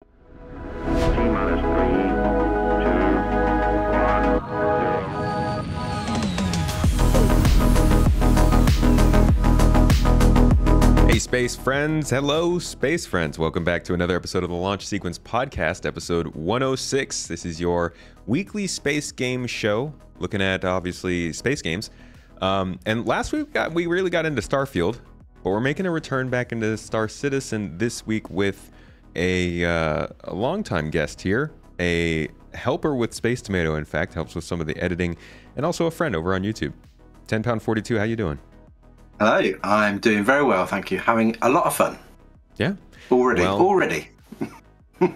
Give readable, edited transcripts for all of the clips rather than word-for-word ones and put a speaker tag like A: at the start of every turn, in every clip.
A: T-minus 3, 2, 1, 0.
B: Hey, space friends. Hello, space friends. Welcome back to another episode of the Launch Sequence Podcast, episode 106. This is your weekly space game show, looking at, obviously, space games. And last week, we really got into Starfield, but we're making a return back into Star Citizen this week with a longtime guest here, a helper with Space Tomato, in fact, helps with some of the editing, and also a friend over on YouTube. 10pound42, how you doing?
C: Hello, I'm doing very well, thank you. Having a lot of fun.
B: Yeah.
C: Already.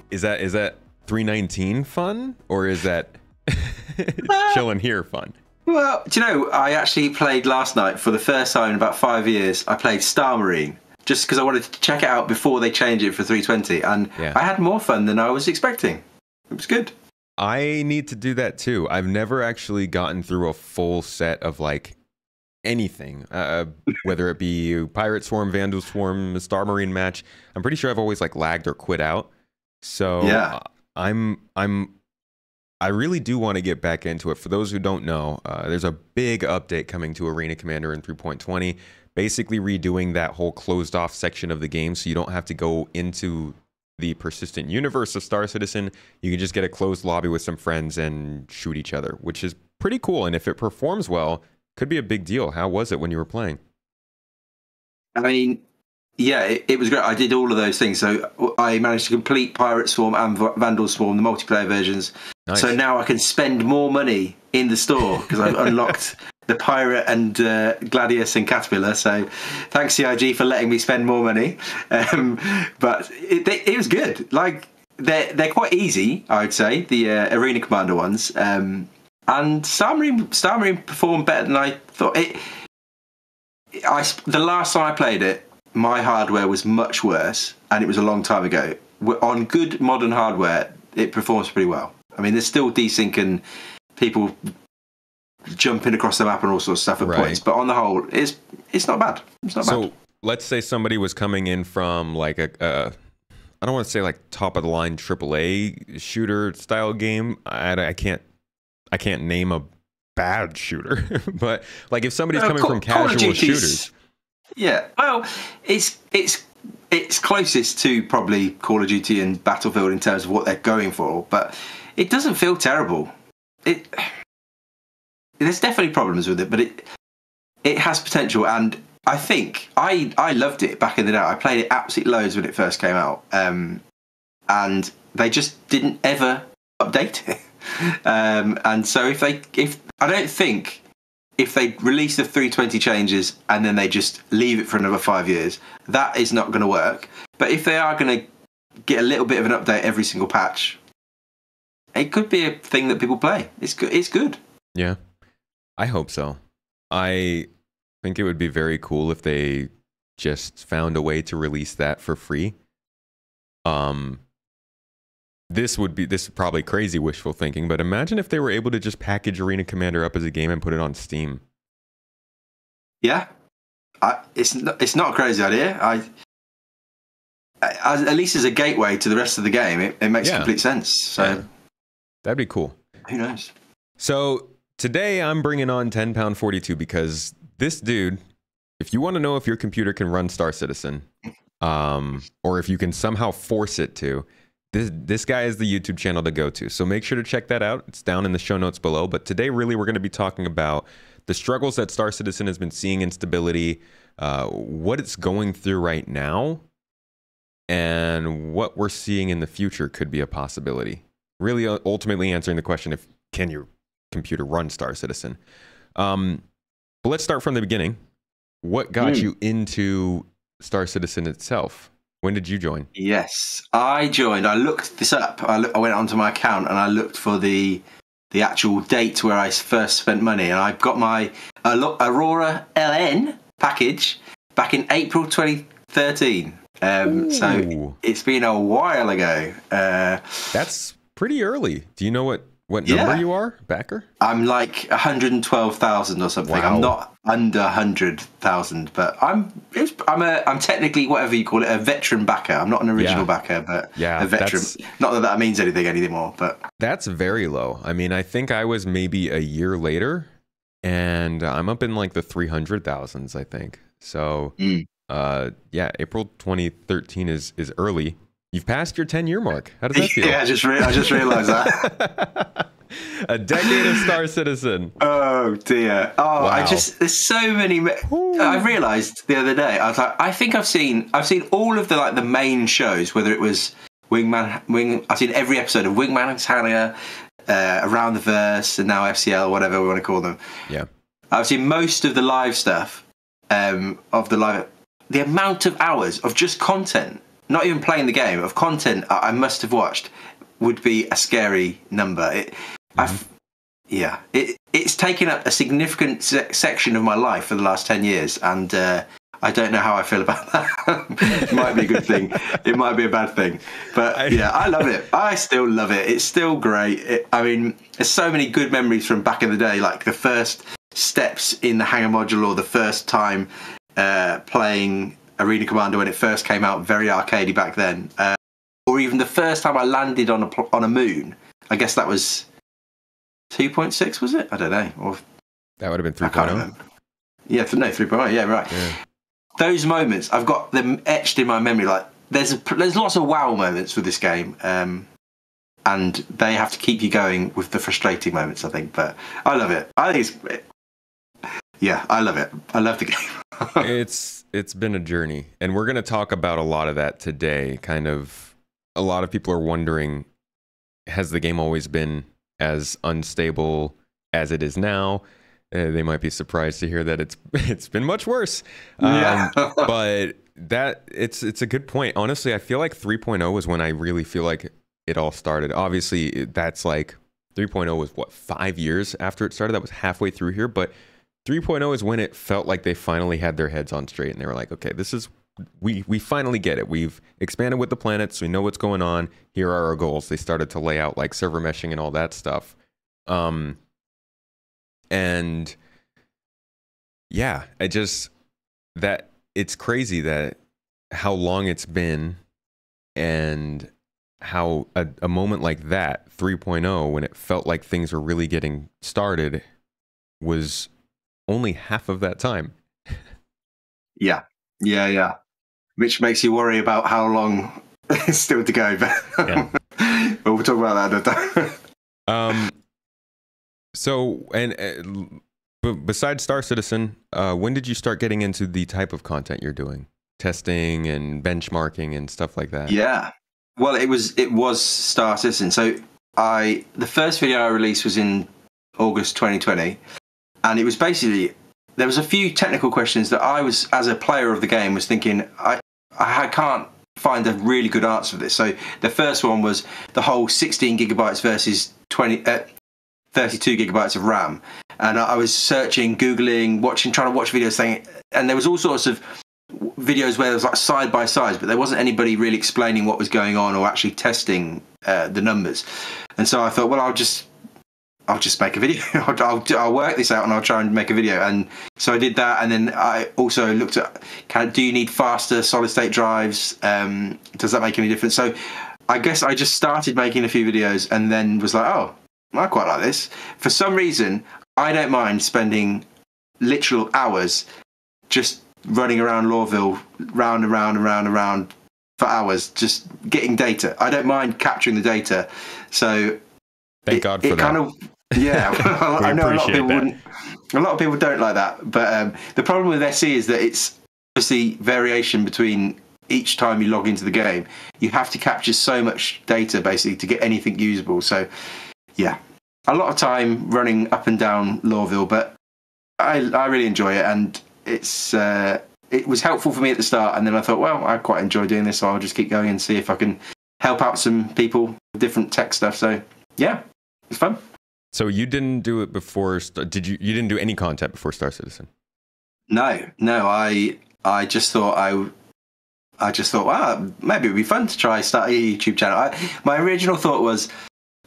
B: Is that 319 fun, or is that chilling here fun?
C: Well, do you know, I actually played last night for the first time in about 5 years. I played Star Marine, just because I wanted to check it out before they change it for 320, and
B: yeah.
C: I had more fun than I was expecting. It was good.
B: I need to do that too. I've never actually gotten through a full set of like anything, whether it be Pirate Swarm, Vandal Swarm, Star Marine match. I'm pretty sure I've always like lagged or quit out. So
C: yeah.
B: I really do want to get back into it. For those who don't know, there's a big update coming to Arena Commander in 3.20, basically redoing that whole closed off section of the game, so you don't have to go into the persistent universe of Star Citizen. You can just get a closed lobby with some friends and shoot each other, which is pretty cool. And if it performs well, could be a big deal. How was it when you were playing?
C: I mean, yeah, it was great. I did all of those things. So I managed to complete Pirate Swarm and Vandal Swarm, the multiplayer versions.
B: Nice.
C: So now I can spend more money in the store because I've unlocked the Pirate and Gladius and Caterpillar. So thanks CIG for letting me spend more money. But it was good. Like they're quite easy, I would say, the Arena Commander ones. And Star Marine performed better than I thought. The last time I played it, my hardware was much worse, and it was a long time ago. On good modern hardware, it performs pretty well. I mean, there's still desync and people jumping across the map and all sorts of stuff at points, but on the whole, it's not bad. It's not bad.
B: So let's say somebody was coming in from like I don't want to say like top of the line AAA shooter style game. I can't name a bad shooter, but like if somebody's coming from casual shooters.
C: Yeah, well, it's closest to probably Call of Duty and Battlefield in terms of what they're going for, but it doesn't feel terrible. There's definitely problems with it, but it has potential, and I think I loved it back in the day. I played it absolutely loads when it first came out, and they just didn't ever update it. And so if I don't think if they release the 320 changes and then they just leave it for another 5 years, that is not going to work. But if they are going to get a little bit of an update every single patch, it could be a thing that people play. It's good.
B: Yeah, I hope so. I think it would be very cool if they just found a way to release that for free. This is probably crazy wishful thinking, but imagine if they were able to just package Arena Commander up as a game and put it on Steam.
C: Yeah, it's not a crazy idea. At least as a gateway to the rest of the game, it makes complete sense. So yeah.
B: That'd be cool.
C: Who knows?
B: So today I'm bringing on 10pound42 because this dude, if you want to know if your computer can run Star Citizen, or if you can somehow force it to, this guy is the YouTube channel to go to. So make sure to check that out. It's down in the show notes below. But today, really, we're going to be talking about the struggles that Star Citizen has been seeing in stability, what it's going through right now, and what we're seeing in the future could be a possibility. Really, ultimately answering the question if can your computer run Star Citizen. But let's start from the beginning. What got you into Star Citizen itself? When did you join?
C: Yes, I joined. I looked this up. I went onto my account and I looked for the actual date where I first spent money, and I got my Aurora LN package back in April 2013. So it's been a while ago.
B: That's pretty early. Do you know what number you are, backer?
C: I'm like 112,000 or something.
B: Wow.
C: I'm not under 100,000, but I'm technically, whatever you call it, a veteran backer. I'm not an original backer, but a veteran. Not that that means anything anymore, but
B: that's very low. I mean, I think I was maybe a year later, and I'm up in like the 300,000s, I think. So, April 2013 is early. You've passed your 10-year mark. How does that feel?
C: Yeah, I just realized that.
B: A decade of Star Citizen.
C: Oh dear. Oh, wow. There's so many. I realized the other day, I was like, I think I've seen all of the main shows, whether it was I've seen every episode of Wingman and Talia, Around the Verse, and now FCL, whatever we want to call them.
B: Yeah.
C: I've seen most of the live stuff, the amount of hours of just content, not even playing the game, of content I must have watched would be a scary number. It's taken up a significant section of my life for the last 10 years, and I don't know how I feel about that. It might be a good thing. It might be a bad thing. But I love it. I still love it. It's still great. There's so many good memories from back in the day, like the first steps in the hangar module, or the first time playing Arena Commander when it first came out, very arcadey back then. Or even the first time I landed on a moon. I guess that was 2.6, was it? I don't know. Or
B: that would have been 3.0.
C: Yeah, 3.0. Yeah, right. Yeah. Those moments, I've got them etched in my memory. Like there's lots of wow moments with this game, and they have to keep you going with the frustrating moments, I think. But I love it. I think I love it. I love the game.
B: It's been a journey, and we're going to talk about a lot of that today. Kind of. A lot of people are wondering, has the game always been as unstable as it is now? They might be surprised to hear that it's been much worse. But it's a good point. Honestly, I feel like 3.0 was when I really feel like it all started. Obviously, that's like 3.0 was 5 years after it started. That was halfway through here, but 3.0 is when it felt like they finally had their heads on straight, and they were like, okay, this is. We finally get it. We've expanded with the planets. We know what's going on. Here are our goals. They started to lay out like server meshing and all that stuff. And yeah, it's crazy that how long it's been, and how a moment like that, 3.0, when it felt like things were really getting started, was only half of that time.
C: Yeah. Which makes you worry about how long it's still to go. But we'll talk about that another time.
B: So, and besides Star Citizen, when did you start getting into the type of content you're doing? Testing and benchmarking and stuff like that?
C: Yeah. Well, it was Star Citizen. So the first video I released was in August 2020. And it was basically, there was a few technical questions that I was, as a player of the game, was thinking, I can't find a really good answer for this. So the first one was the whole 16 gigabytes versus 32 gigabytes of RAM. And I was searching, Googling, trying to watch videos saying, and there was all sorts of videos where there was like side by sides, but there wasn't anybody really explaining what was going on or actually testing the numbers. And so I thought, well, I'll just make a video. I'll work this out and I'll try and make a video. And so I did that. And then I also looked at, do you need faster solid state drives? Does that make any difference? So I guess I just started making a few videos and then was like, oh, I quite like this. For some reason, I don't mind spending literal hours just running around Lawville, round and round and round and round for hours, just getting data. I don't mind capturing the data. So
B: thank God for that.
C: Kind of, yeah, I know a lot of people wouldn't. A lot of people don't like that, but the problem with SE is that it's obviously variation between each time you log into the game. You have to capture so much data basically to get anything usable. So, yeah, a lot of time running up and down Lawville, but I really enjoy it, and it was helpful for me at the start. And then I thought, well, I quite enjoy doing this, so I'll just keep going and see if I can help out some people with different tech stuff. So, yeah, it's fun.
B: So you didn't do it before? You didn't do any content before Star Citizen? No.
C: I just thought wow, maybe it'd be fun to try start a YouTube channel. My original thought was,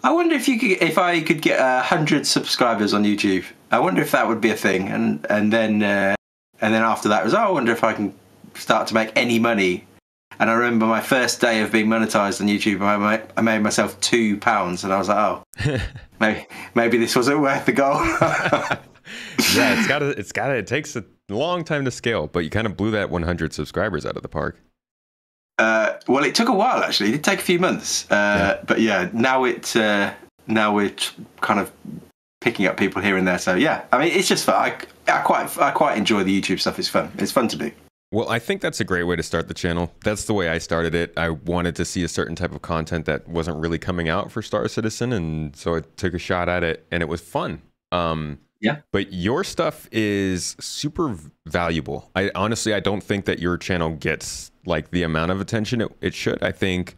C: I wonder if I could get 100 subscribers on YouTube, I wonder if that would be a thing. And then after that it was, I wonder if I can start to make any money. And I remember my first day of being monetized on YouTube, I made myself £2, and I was like, oh, maybe this wasn't worth the goal.
B: Yeah, it takes a long time to scale, but you kind of blew that 100 subscribers out of the park.
C: Well, it took a while actually. It did take a few months, but yeah, now we're kind of picking up people here and there. So yeah, I mean, it's just fun. I quite enjoy the YouTube stuff. It's fun. It's fun to do.
B: Well, I think that's a great way to start the channel. That's the way I started it. I wanted to see a certain type of content that wasn't really coming out for Star Citizen, and so I took a shot at it, and it was fun.
C: Yeah.
B: But your stuff is super valuable. I don't think that your channel gets like the amount of attention it should. I think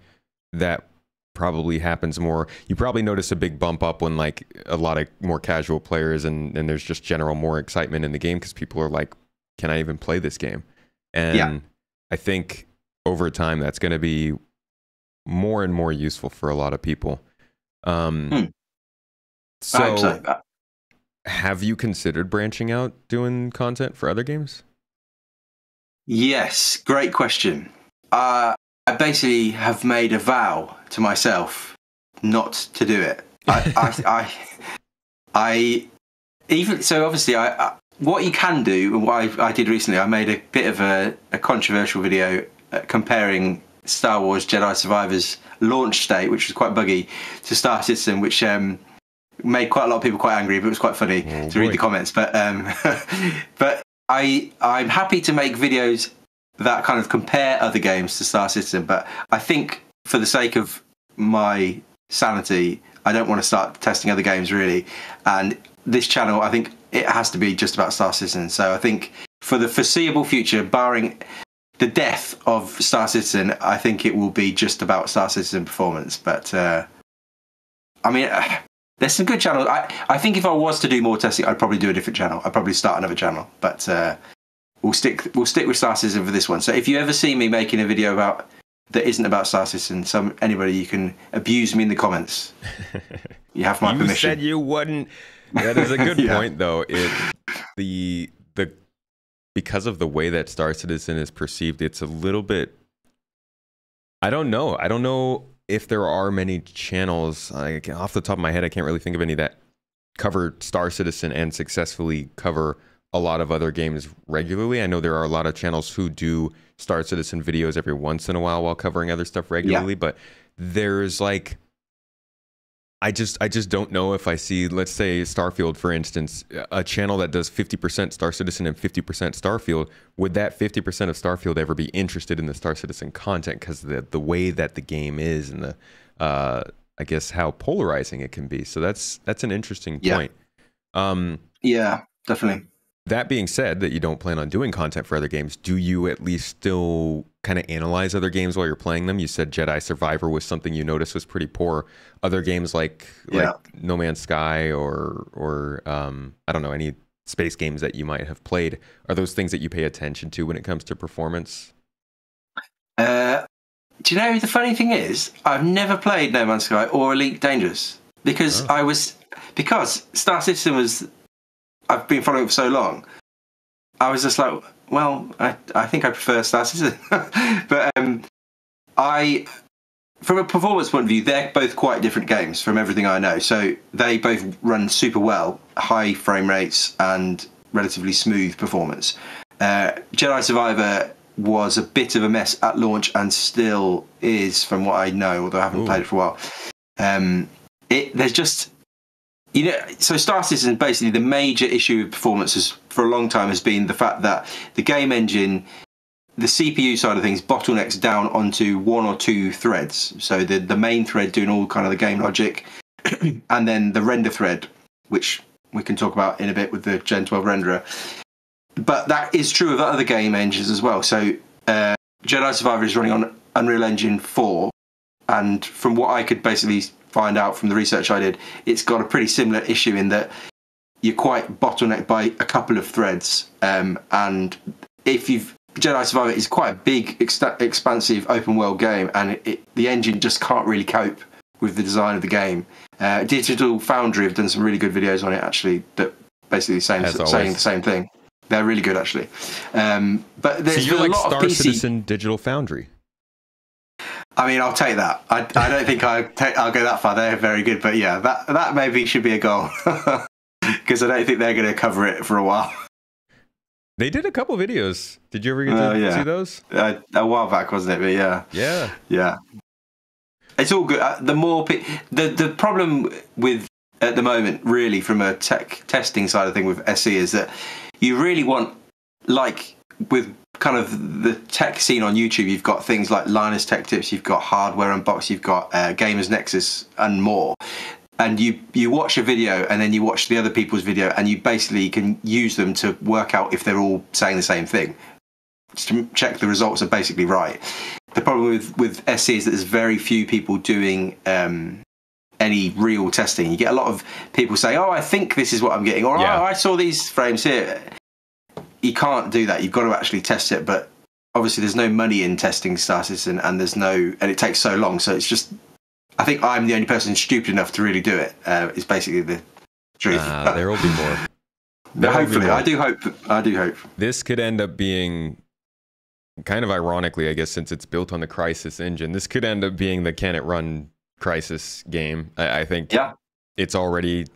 B: that probably happens more. You probably notice a big bump up when like a lot of more casual players and there's just general more excitement in the game because people are like, can I even play this game? And I think over time that's going to be more and more useful for a lot of people. So have you considered branching out doing content for other games?
C: Yes, great question. I basically have made a vow to myself not to do it. I even so obviously what you can do, and what I did recently, I made a bit of a controversial video comparing Star Wars Jedi Survivor's launch state, which was quite buggy, to Star Citizen, which made quite a lot of people quite angry, but it was quite funny to read the comments. But but I'm happy to make videos that kind of compare other games to Star Citizen, but I think for the sake of my sanity, I don't want to start testing other games really. And this channel, I think it has to be just about Star Citizen. So I think for the foreseeable future, barring the death of Star Citizen, I think it will be just about Star Citizen performance. But I mean, there's some good channels. I think if I was to do more testing, I'd probably do a different channel. I'd probably start another channel. But we'll stick with Star Citizen for this one. So if you ever see me making a video that isn't about Star Citizen, anybody, you can abuse me in the comments. You have my permission.
B: You said you wouldn't. That is a good point, though. Because of the way that Star Citizen is perceived, it's a little bit. I don't know. I don't know if there are many channels. Off the top of my head, I can't really think of any that cover Star Citizen and successfully cover a lot of other games regularly. I know there are a lot of channels who do Star Citizen videos every once in a while covering other stuff regularly, but there's like, I just don't know if I see, let's say Starfield, for instance, a channel that does 50% Star Citizen and 50% Starfield. Would that 50% of Starfield ever be interested in the Star Citizen content? Because the way that the game is and the, I guess, how polarizing it can be. So that's an interesting point.
C: Yeah, definitely.
B: That being said, that you don't plan on doing content for other games, do you at least still kind of analyze other games while you're playing them? You said Jedi Survivor was something you noticed was pretty poor. Other games like No Man's Sky or I don't know, any space games that you might have played, are those things that you pay attention to when it comes to performance?
C: Do you know, the funny thing is, I've never played No Man's Sky or Elite Dangerous because because Star Citizen was, I've been following it for so long. I was just like, well, I think I prefer Star Citizen. But from a performance point of view, they're both quite different games from everything I know. So they both run super well, high frame rates and relatively smooth performance. Jedi Survivor was a bit of a mess at launch and still is, from what I know, although I haven't played it for a while. There's just, you know, so Star Citizen, basically the major issue with performances for a long time has been the fact that the game engine, the CPU side of things, bottlenecks down onto one or two threads. So the main thread doing all kind of the game logic, and then the render thread, which we can talk about in a bit with the Gen 12 renderer. But that is true of other game engines as well. So Jedi Survivor is running on Unreal Engine 4, and from what I could basically find out from the research I did, it's got a pretty similar issue in that you're quite bottlenecked by a couple of threads, and if you've Jedi Survivor is quite a big, expansive open world game, and the engine just can't really cope with the design of the game. Digital Foundry have done some really good videos on it actually that basically saying the same thing. They're really good, actually. But there's
B: so you're like
C: a lot
B: Star
C: of PC.
B: Citizen Digital Foundry.
C: I mean, I'll take that. I don't think I'll go that far. They're very good, but yeah, that maybe should be a goal because I don't think they're going to cover it for a while.
B: They did a couple videos. Did you ever get to see those?
C: A while back, wasn't it? But yeah. It's all good. The problem with at the moment, really, from a tech testing side of thing with SE, is that you really want, like with kind of the tech scene on YouTube, you've got things like Linus Tech Tips, you've got Hardware Unbox, you've got Gamers Nexus and more. And you watch a video and then you watch the other people's video and you basically can use them to work out if they're all saying the same thing. Just to check the results are basically right. The problem with SE is that there's very few people doing any real testing. You get a lot of people say, oh, I think this is what I'm getting, or oh, I saw these frames here. You can't do that. You've got to actually test it. But obviously there's no money in testing Star Citizen and it takes so long. So it's just, I think I'm the only person stupid enough to really do it. Is basically the truth.
B: There will be more.
C: Hopefully, I do hope.
B: This could end up being kind of ironically, I guess, since it's built on the Crysis engine. This could end up being the Can It Run Crysis game. I think it's already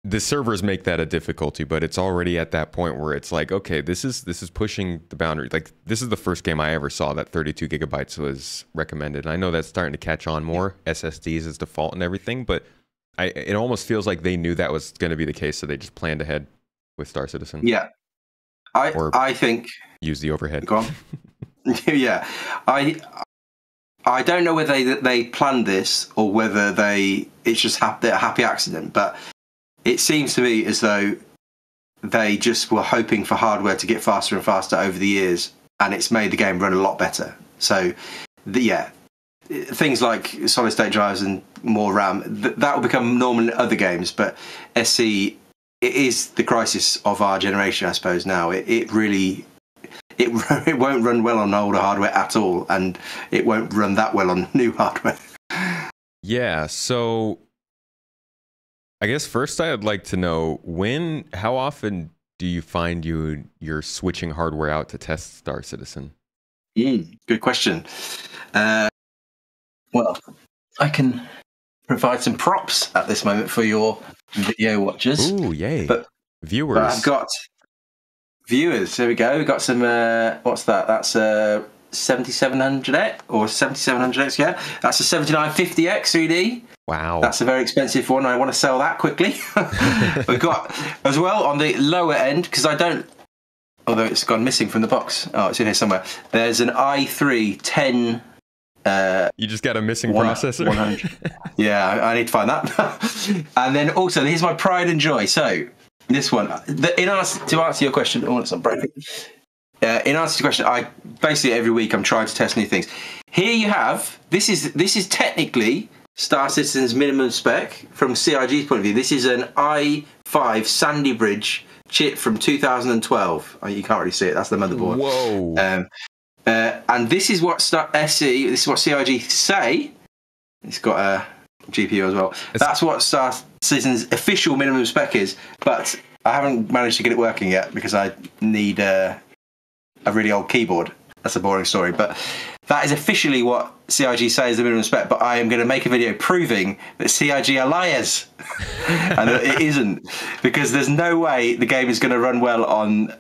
B: the servers make that a difficulty, but it's already at that point where it's like, okay, this is pushing the boundary. Like, this is the first game I ever saw that 32 gigabytes was recommended. And I know that's starting to catch on more. SSDs is default and everything, but it almost feels like they knew that was going to be the case, so they just planned ahead with Star Citizen.
C: Yeah, I think
B: use the overhead.
C: Go on. Yeah, I don't know whether they planned this or whether it's just a happy accident, but it seems to me as though they just were hoping for hardware to get faster and faster over the years, and it's made the game run a lot better. So, things like solid state drives and more RAM, that will become normal in other games, but SE, it is the crisis of our generation, I suppose, now. It really... It won't run well on older hardware at all, and it won't run that well on new hardware.
B: Yeah, so I guess first I'd like to know how often do you find you're switching hardware out to test Star Citizen?
C: Good question. Well, I can provide some props at this moment for your video watchers.
B: Ooh, yay.
C: But
B: viewers.
C: But I've got viewers. There we go. We've got some, what's that? That's 7700X or 7700X, yeah. That's a 7950X 3D.
B: Wow.
C: That's a very expensive one. I want to sell that quickly. We've got, as well, on the lower end, because although it's gone missing from the box. Oh, it's in here somewhere. There's an i3 10...
B: you just got a missing processor?
C: 100. Yeah, I need to find that. And then also, here's my pride and joy. So, this one, to answer your question, it's not broken. In answer to your question, I basically every week I'm trying to test new things. Here you have, this is technically Star Citizen's minimum spec from CIG's point of view. This is an i5 Sandy Bridge chip from 2012. Oh, you can't really see it. That's the motherboard.
B: Whoa.
C: And this is what this is what CIG say. It's got a GPU as well. That's what Star Citizen's official minimum spec is, but I haven't managed to get it working yet because I need a really old keyboard. That's a boring story, but that is officially what CIG say is the minimum spec, but I am going to make a video proving that CIG are liars and that it isn't, because there's no way the game is going to run well on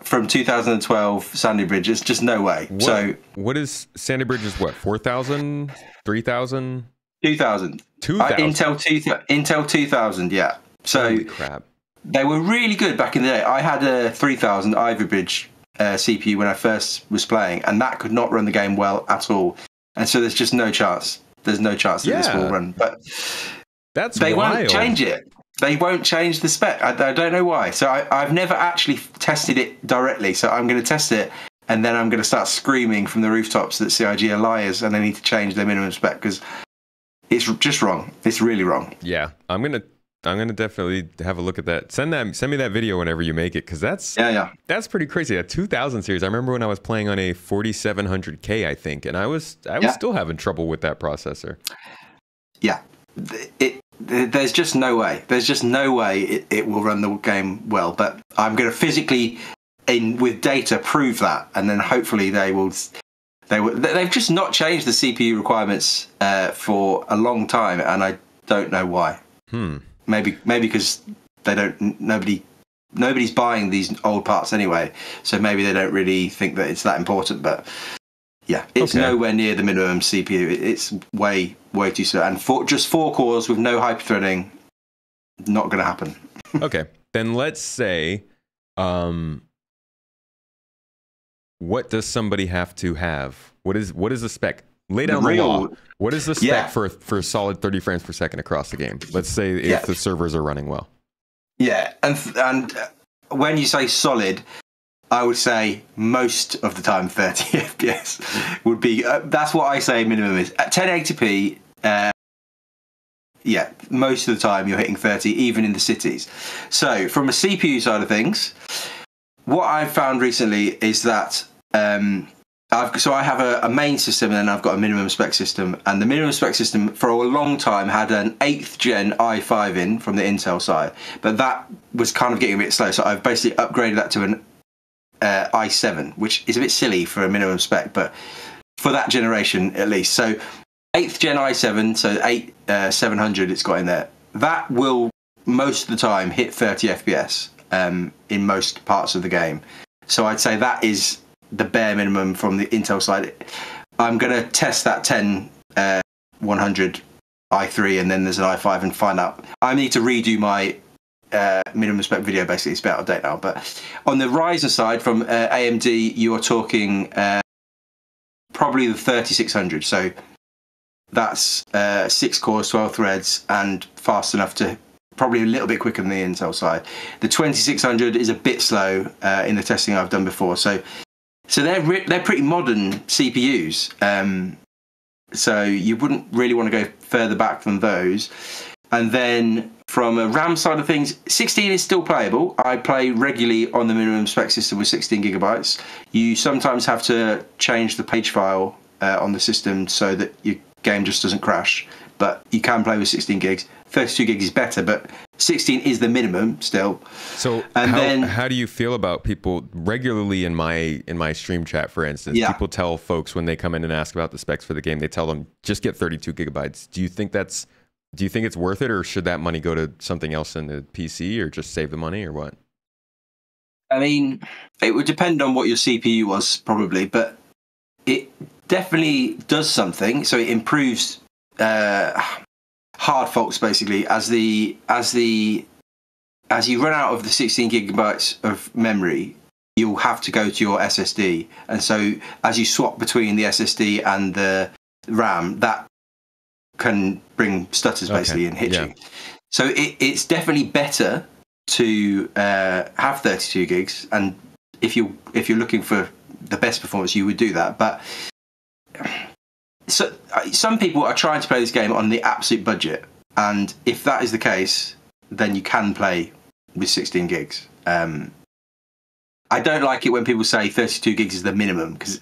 C: from 2012 Sandy Bridge. It's just no way.
B: What is Sandy Bridge? Is what, 4,000, 3,000?
C: 2,000.
B: 2,000.
C: Intel 2000. Yeah. So
B: holy crap.
C: They were really good back in the day. I had a 3000 Ivy Bridge CPU when I first was playing, and that could not run the game well at all. And so there's just no chance. There's no chance that this will run. But they won't change it. They won't change the spec. I don't know why. So I've never actually tested it directly. So I'm going to test it, and then I'm going to start screaming from the rooftops that CIG are liars and they need to change their minimum spec, because it's just wrong. It's really wrong.
B: Yeah, I'm gonna definitely have a look at that. Send me that video whenever you make it, because that's pretty crazy. A 2000 series. I remember when I was playing on a 4700K, I think, and I was still having trouble with that processor.
C: Yeah, there's just no way. There's just no way it will run the game well. But I'm going to physically, with data, prove that, and then hopefully they will. They've just not changed the CPU requirements for a long time, and I don't know why. Maybe because they don't. Nobody's buying these old parts anyway, so maybe they don't really think that it's that important. But yeah, it's nowhere near the minimum CPU. It's way too slow, and just 4 cores with no hyperthreading, not going to happen.
B: Okay, then let's say, what does somebody have to have? What is the spec? Lay down the law. What is the spec for solid 30 frames per second across the game? Let's say if the servers are running well.
C: Yeah, and when you say solid, I would say most of the time 30 FPS would be. That's what I say minimum is. At 1080p, most of the time you're hitting 30, even in the cities. So from a CPU side of things, what I've found recently is that I have a main system and then I've got a minimum spec system, and the minimum spec system for a long time had an 8th gen i5 in from the Intel side, but that was kind of getting a bit slow, so I've basically upgraded that to an i7, which is a bit silly for a minimum spec, but for that generation at least. So 8th gen i7, so 700 it's got in there, that will most of the time hit 30 FPS in most parts of the game. So I'd say that is the bare minimum from the Intel side. I'm going to test that 10100 i3, and then there's an i5, and find out. I need to redo my minimum spec video, basically. It's a bit out of date now. But on the Ryzen side, from AMD, you are talking probably the 3600. So that's 6 cores, 12 threads, and fast enough to probably a little bit quicker than the Intel side. The 2600 is a bit slow in the testing I've done before. So they're pretty modern CPUs. So you wouldn't really want to go further back than those. And then from a RAM side of things, 16 is still playable. I play regularly on the minimum spec system with 16 gigabytes. You sometimes have to change the page file on the system so that your game just doesn't crash. But you can play with 16 gigs. 32 gigs is better, but 16 is the minimum still.
B: So how do you feel about people regularly in my stream chat, for instance? People tell folks when they come in and ask about the specs for the game, they tell them just get 32 gigabytes. Do you think it's worth it, or should that money go to something else in the PC, or just save the money, or what?
C: I mean, it would depend on what your CPU was, probably, but it definitely does something. So it improves hard faults, basically, as you run out of the 16 gigabytes of memory, you'll have to go to your SSD, and so as you swap between the SSD and the RAM, that can bring stutters basically and hit you. So it's definitely better to have 32 gigs, and if you're looking for the best performance, you would do that. But so some people are trying to play this game on the absolute budget, and if that is the case, then you can play with 16 gigs. I don't like it when people say 32 gigs is the minimum, because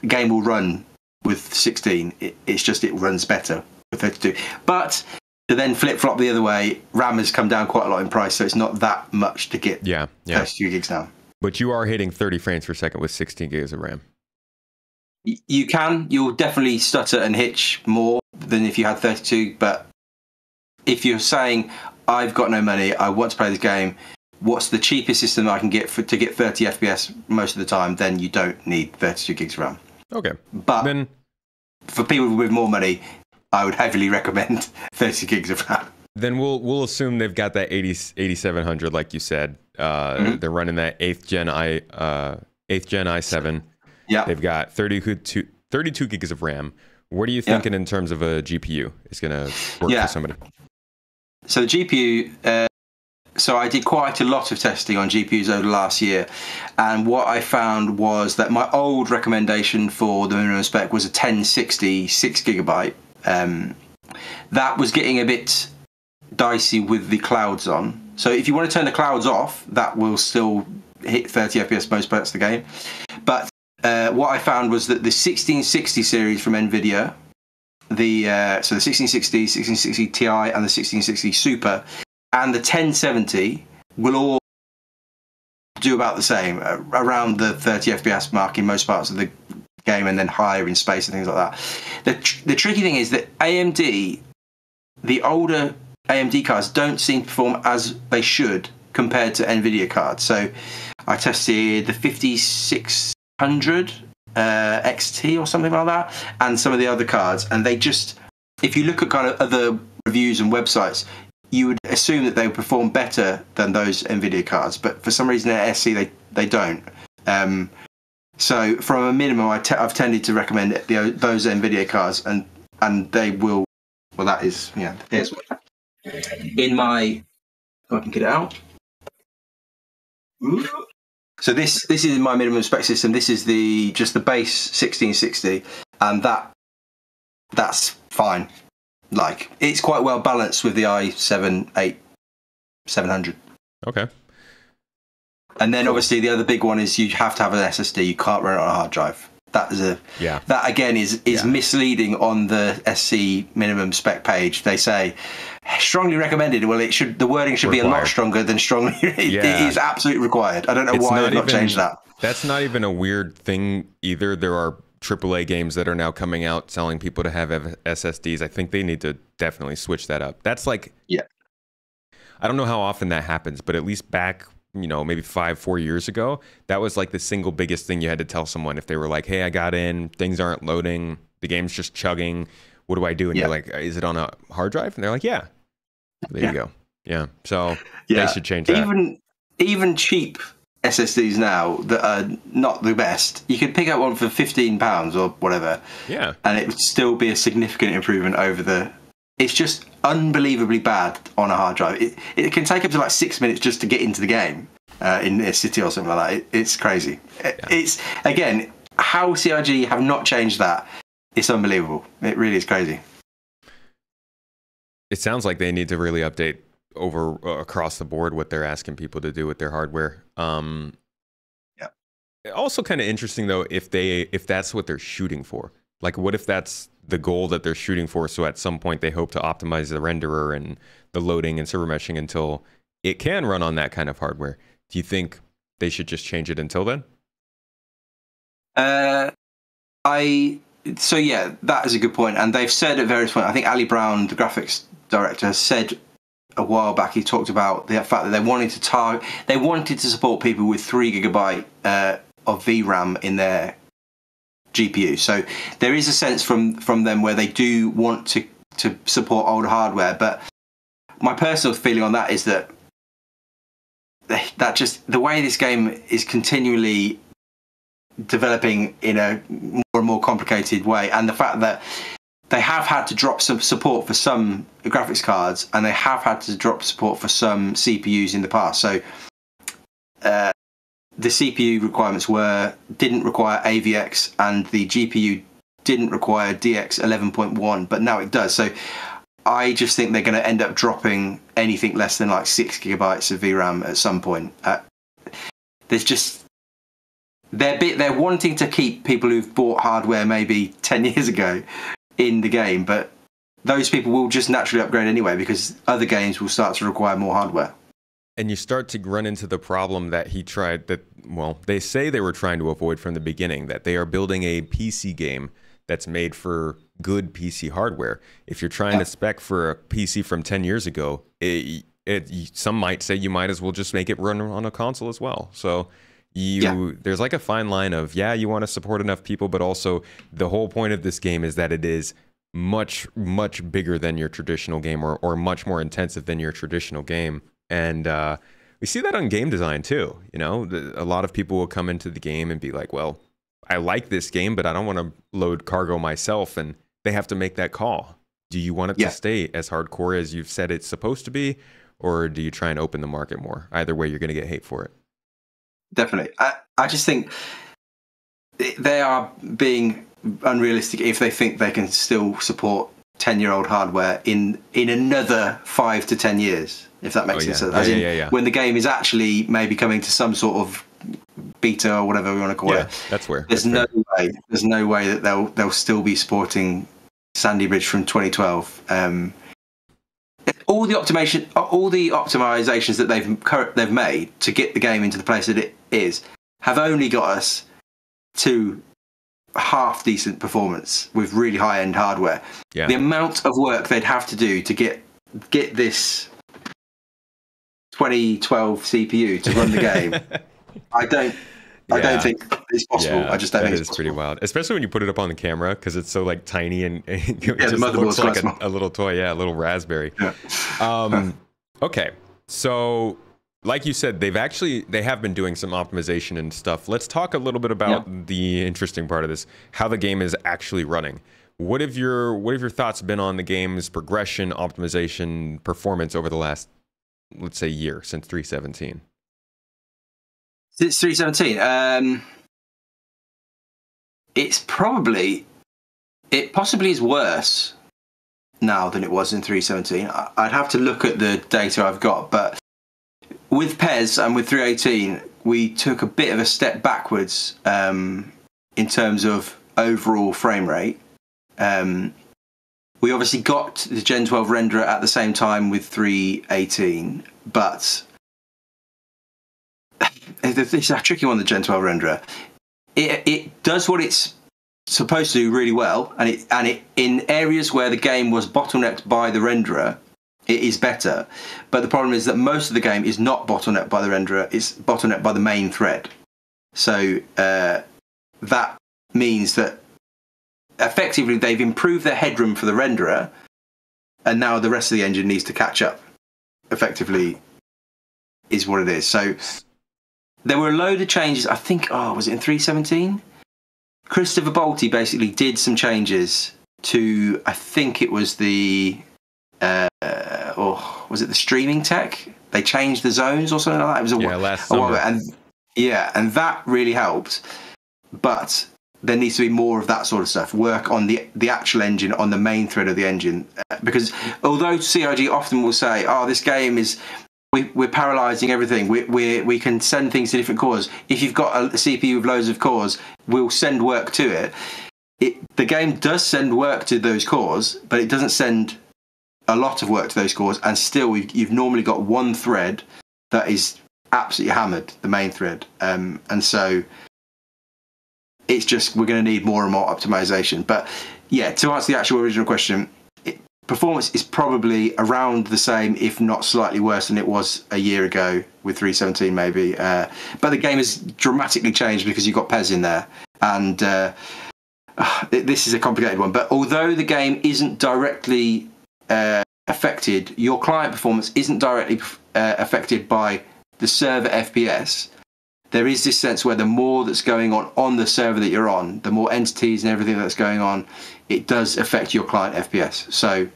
C: the game will run with 16. It's just it runs better with 32. But to then flip-flop the other way, RAM has come down quite a lot in price, so it's not that much to get 32 gigs now.
B: But you are hitting 30 frames per second with 16 gigs of RAM.
C: You can. You'll definitely stutter and hitch more than if you had 32. But if you're saying, I've got no money, I want to play this game, what's the cheapest system I can get to get 30 FPS most of the time, then you don't need 32 gigs of RAM.
B: Okay.
C: But then, for people with more money, I would heavily recommend 30 gigs of RAM.
B: Then we'll assume they've got that 8700, like you said. They're running that 8th gen i7. Yeah. They've got 32 gigs of RAM. What are you thinking in terms of a GPU is going to work for somebody?
C: So the GPU, so I did quite a lot of testing on GPUs over the last year, and what I found was that my old recommendation for the minimum spec was a 1060 6 gigabyte. That was getting a bit dicey with the clouds on. So if you want to turn the clouds off, that will still hit 30 FPS most parts of the game. But what I found was that the 1660 series from NVIDIA so the 1660, 1660 Ti, and the 1660 Super, and the 1070 will all do about the same, around the 30 FPS mark in most parts of the game, and then higher in space and things like that. The tricky thing is that AMD, the older AMD cards don't seem to perform as they should compared to NVIDIA cards. So I tested the 5600 XT or something like that, and some of the other cards, and they just, if you look at kind of other reviews and websites, you would assume that they would perform better than those NVIDIA cards, but for some reason at SC they don't. So from a minimum, I've tended to recommend those NVIDIA cards, and they will. Well, that is, yeah. Here's what in my. If I can get it out. So this is my minimum spec system. This is just the base 1660, and that's fine. Like, it's quite well balanced with the i7-8700.
B: Okay.
C: And then obviously the other big one is you have to have an SSD. You can't run it on a hard drive. That again is misleading on the SC minimum spec page. They say strongly recommended. Well, the wording should be a lot stronger than strongly. It is absolutely required. I don't know why they've not changed that.
B: That's not even a weird thing either. There are AAA games that are now coming out telling people to have SSDs. I think they need to definitely switch that up. That's like, I don't know how often that happens, but at least back, maybe 4 years ago, that was like the single biggest thing you had to tell someone if they were like, hey, I got in, things aren't loading, the game's just chugging, what do I do? And you're like, is it on a hard drive? And they're like, yeah. There you go. Yeah. So they should change that.
C: Even cheap SSDs now that are not the best, you could pick up one for £15 or whatever. Yeah. And it would still be a significant improvement over it's just unbelievably bad on a hard drive. It can take up to like 6 minutes just to get into the game in a city or something like that. It's crazy. It's, again, how CRG have not changed that. It's unbelievable. It really is crazy.
B: It sounds like they need to really update across the board what they're asking people to do with their hardware. Also kind of interesting though, if that's what they're shooting for. Like, what if that's the goal that they're shooting for? So at some point they hope to optimize the renderer and the loading and server meshing until it can run on that kind of hardware. Do you think they should just change it until then?
C: So yeah, that is a good point. And they've said at various points, I think Ali Brown, the graphics director, has said a while back, he talked about the fact that they wanted to support people with 3 GB of VRAM in their GPU. So there is a sense from them where they do want to support older hardware. But my personal feeling on that is that just the way this game is continually developing in a more and more complicated way, and the fact that they have had to drop some support for some graphics cards, and they have had to drop support for some CPUs in the past. So the CPU requirements didn't require AVX, and the GPU didn't require DX 11.1, but now it does. So I just think they're going to end up dropping anything less than like 6 GB of VRAM at some point. They're wanting to keep people who've bought hardware maybe 10 years ago in the game, but those people will just naturally upgrade anyway because other games will start to require more hardware.
B: And you start to run into the problem that they say they were trying to avoid from the beginning, that they are building a PC game that's made for good PC hardware. If you're trying to spec for a PC from 10 years ago, some might say you might as well just make it run on a console as well. So there's like a fine line of, you want to support enough people, but also the whole point of this game is that it is much, much bigger than your traditional game, or much more intensive than your traditional game. And we see that on game design too. A lot of people will come into the game and be like, well, I like this game, but I don't want to load cargo myself. And they have to make that call. Do you want it to stay as hardcore as you've said it's supposed to be? Or do you try and open the market more? Either way, you're going to get hate for it.
C: Definitely. I just think they are being unrealistic if they think they can still support 10-year-old hardware in another 5 to 10 years, if that makes sense. As in, when the game is actually maybe coming to some sort of beta or whatever we want to call it.
B: That's where.
C: There's no way that they'll still be supporting Sandy Bridge from 2012. All the optimizations that they've made to get the game into the place that it is have only got us to half decent performance with really high end hardware.
B: Yeah.
C: The amount of work they'd have to do to get this 2012 CPU to run the game, I don't think it's possible.
B: Yeah,
C: I just don't think it's possible.
B: That is pretty wild, especially when you put it up on the camera because it's so like tiny and it
C: the
B: just looks like
C: small.
B: a little toy. Yeah, a little raspberry.
C: Yeah.
B: Okay, so like you said, they have been doing some optimization and stuff. Let's talk a little bit about the interesting part of this, how the game is actually running. What have your thoughts been on the game's progression, optimization, performance over the last, let's say, year since 3.17?
C: It's 3.17. It possibly is worse now than it was in 3.17. I'd have to look at the data I've got, but with PES and with 3.18, we took a bit of a step backwards in terms of overall frame rate. We obviously got the Gen 12 renderer at the same time with 3.18, but it's a tricky one, the Gen 12 renderer. It does what it's supposed to do really well, and it in areas where the game was bottlenecked by the renderer, it is better. But the problem is that most of the game is not bottlenecked by the renderer, it's bottlenecked by the main thread. So that means that effectively they've improved their headroom for the renderer, and now the rest of the engine needs to catch up. Effectively is what it is. So there were a load of changes. I think, was it in 3.17? Christopher Bolty basically did some changes to, I think it was the, was it the streaming tech? They changed the zones or something like that. It was
B: last summer.
C: And that really helped. But there needs to be more of that sort of stuff. Work on the actual engine, on the main thread of the engine. Because although CIG often will say, this game is, we're paralysing everything. We can send things to different cores. If you've got a CPU with loads of cores, we'll send work to it. The game does send work to those cores, but it doesn't send a lot of work to those cores. And still, you've normally got one thread that is absolutely hammered, the main thread. And so it's just, we're going to need more and more optimization. But yeah, to answer the actual original question, performance is probably around the same, if not slightly worse than it was a year ago with 3.17 maybe. But the game has dramatically changed because you've got PES in there. And this is a complicated one. But although the game isn't directly affected, your client performance isn't directly affected by the server FPS, there is this sense where the more that's going on the server that you're on, the more entities and everything that's going on, it does affect your client FPS. So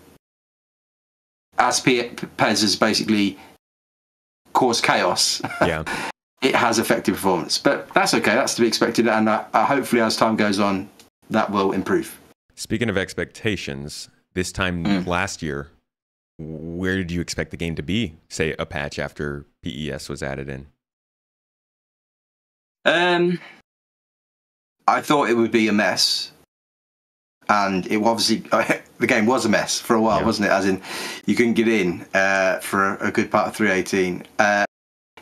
C: as PES has basically caused chaos, it has affected performance. But that's okay, that's to be expected, and hopefully as time goes on, that will improve.
B: Speaking of expectations, this time last year, where did you expect the game to be, say a patch after PES was added in?
C: I thought it would be a mess, and it obviously the game was a mess for a while, wasn't it? As in, you couldn't get in for a good part of 3.18.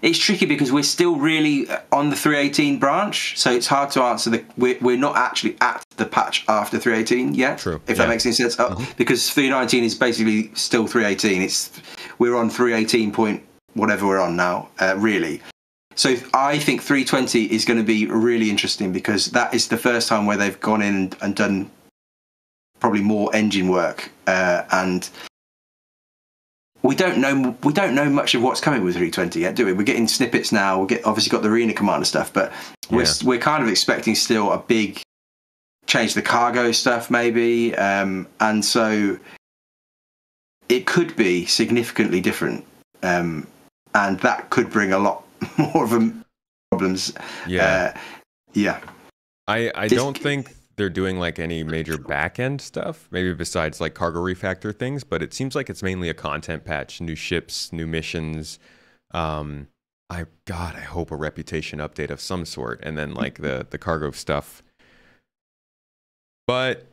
C: It's tricky because we're still really on the 3.18 branch, so it's hard to answer. We're not actually at the patch after 3.18 yet.
B: True.
C: If that makes any sense, because 3.19 is basically still 3.18. We're on 3.18 point whatever we're on now, really. So I think 3.20 is going to be really interesting because that is the first time where they've gone in and done probably more engine work, and we don't know much of what's coming with 3.20 yet, do we? We're getting snippets now. Obviously got the Arena Commander stuff, but we're kind of expecting still a big change, the cargo stuff maybe, and so it could be significantly different, and that could bring a lot more of them problems.
B: I don't think they're doing like any major back-end stuff, maybe besides like cargo refactor things, but it seems like it's mainly a content patch, new ships, new missions. I hope a reputation update of some sort, and then like the cargo stuff. But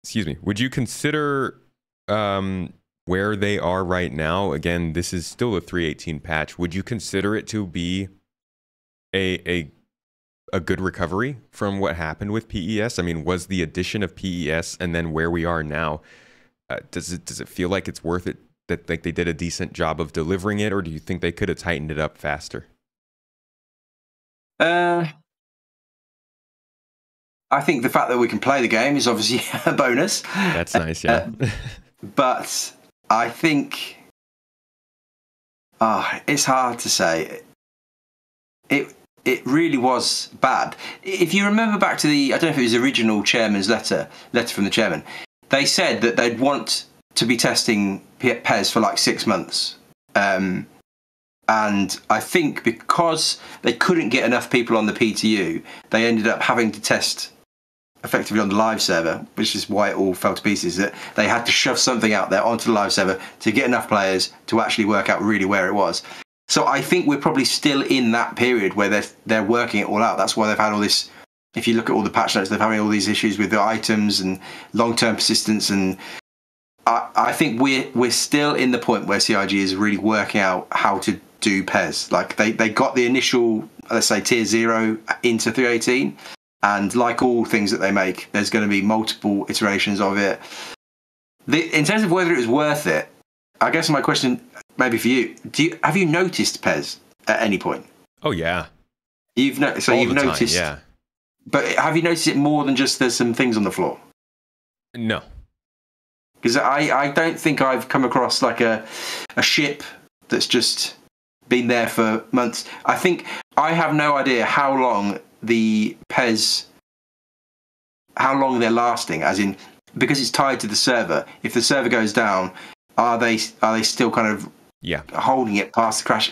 B: excuse me, would you consider where they are right now? Again, this is still a 3.18 patch. Would you consider it to be a good recovery from what happened with PES? I mean, was the addition of PES and then where we are now, does it feel like it's worth it, that like they did a decent job of delivering it, or do you think they could have tightened it up faster?
C: I think the fact that we can play the game is obviously a bonus.
B: That's nice, yeah.
C: But I think it's hard to say. It really was bad. If you remember back to I don't know if it was the original chairman's letter from the chairman, they said that they'd want to be testing PES for like 6 months. And I think because they couldn't get enough people on the PTU, they ended up having to test effectively on the live server, which is why it all fell to pieces, that they had to shove something out there onto the live server to get enough players to actually work out really where it was. So I think we're probably still in that period where they're working it all out. That's why they've had all this. If you look at all the patch notes, they're having all these issues with the items and long-term persistence. And I think we're still in the point where CIG is really working out how to do PES. Like they got the initial, let's say, tier 0 into 3.18, and like all things that they make, there's going to be multiple iterations of it. In terms of whether it was worth it, I guess my question maybe for you: have you noticed PES at any point?
B: Oh yeah,
C: you've noticed,
B: yeah.
C: But have you noticed it more than just there's some things on the floor?
B: No,
C: because I don't think I've come across like a ship that's just been there for months. I think I have no idea how long the PES, how long they're lasting, as in, because it's tied to the server. If the server goes down, are they still kind of holding it past the crash?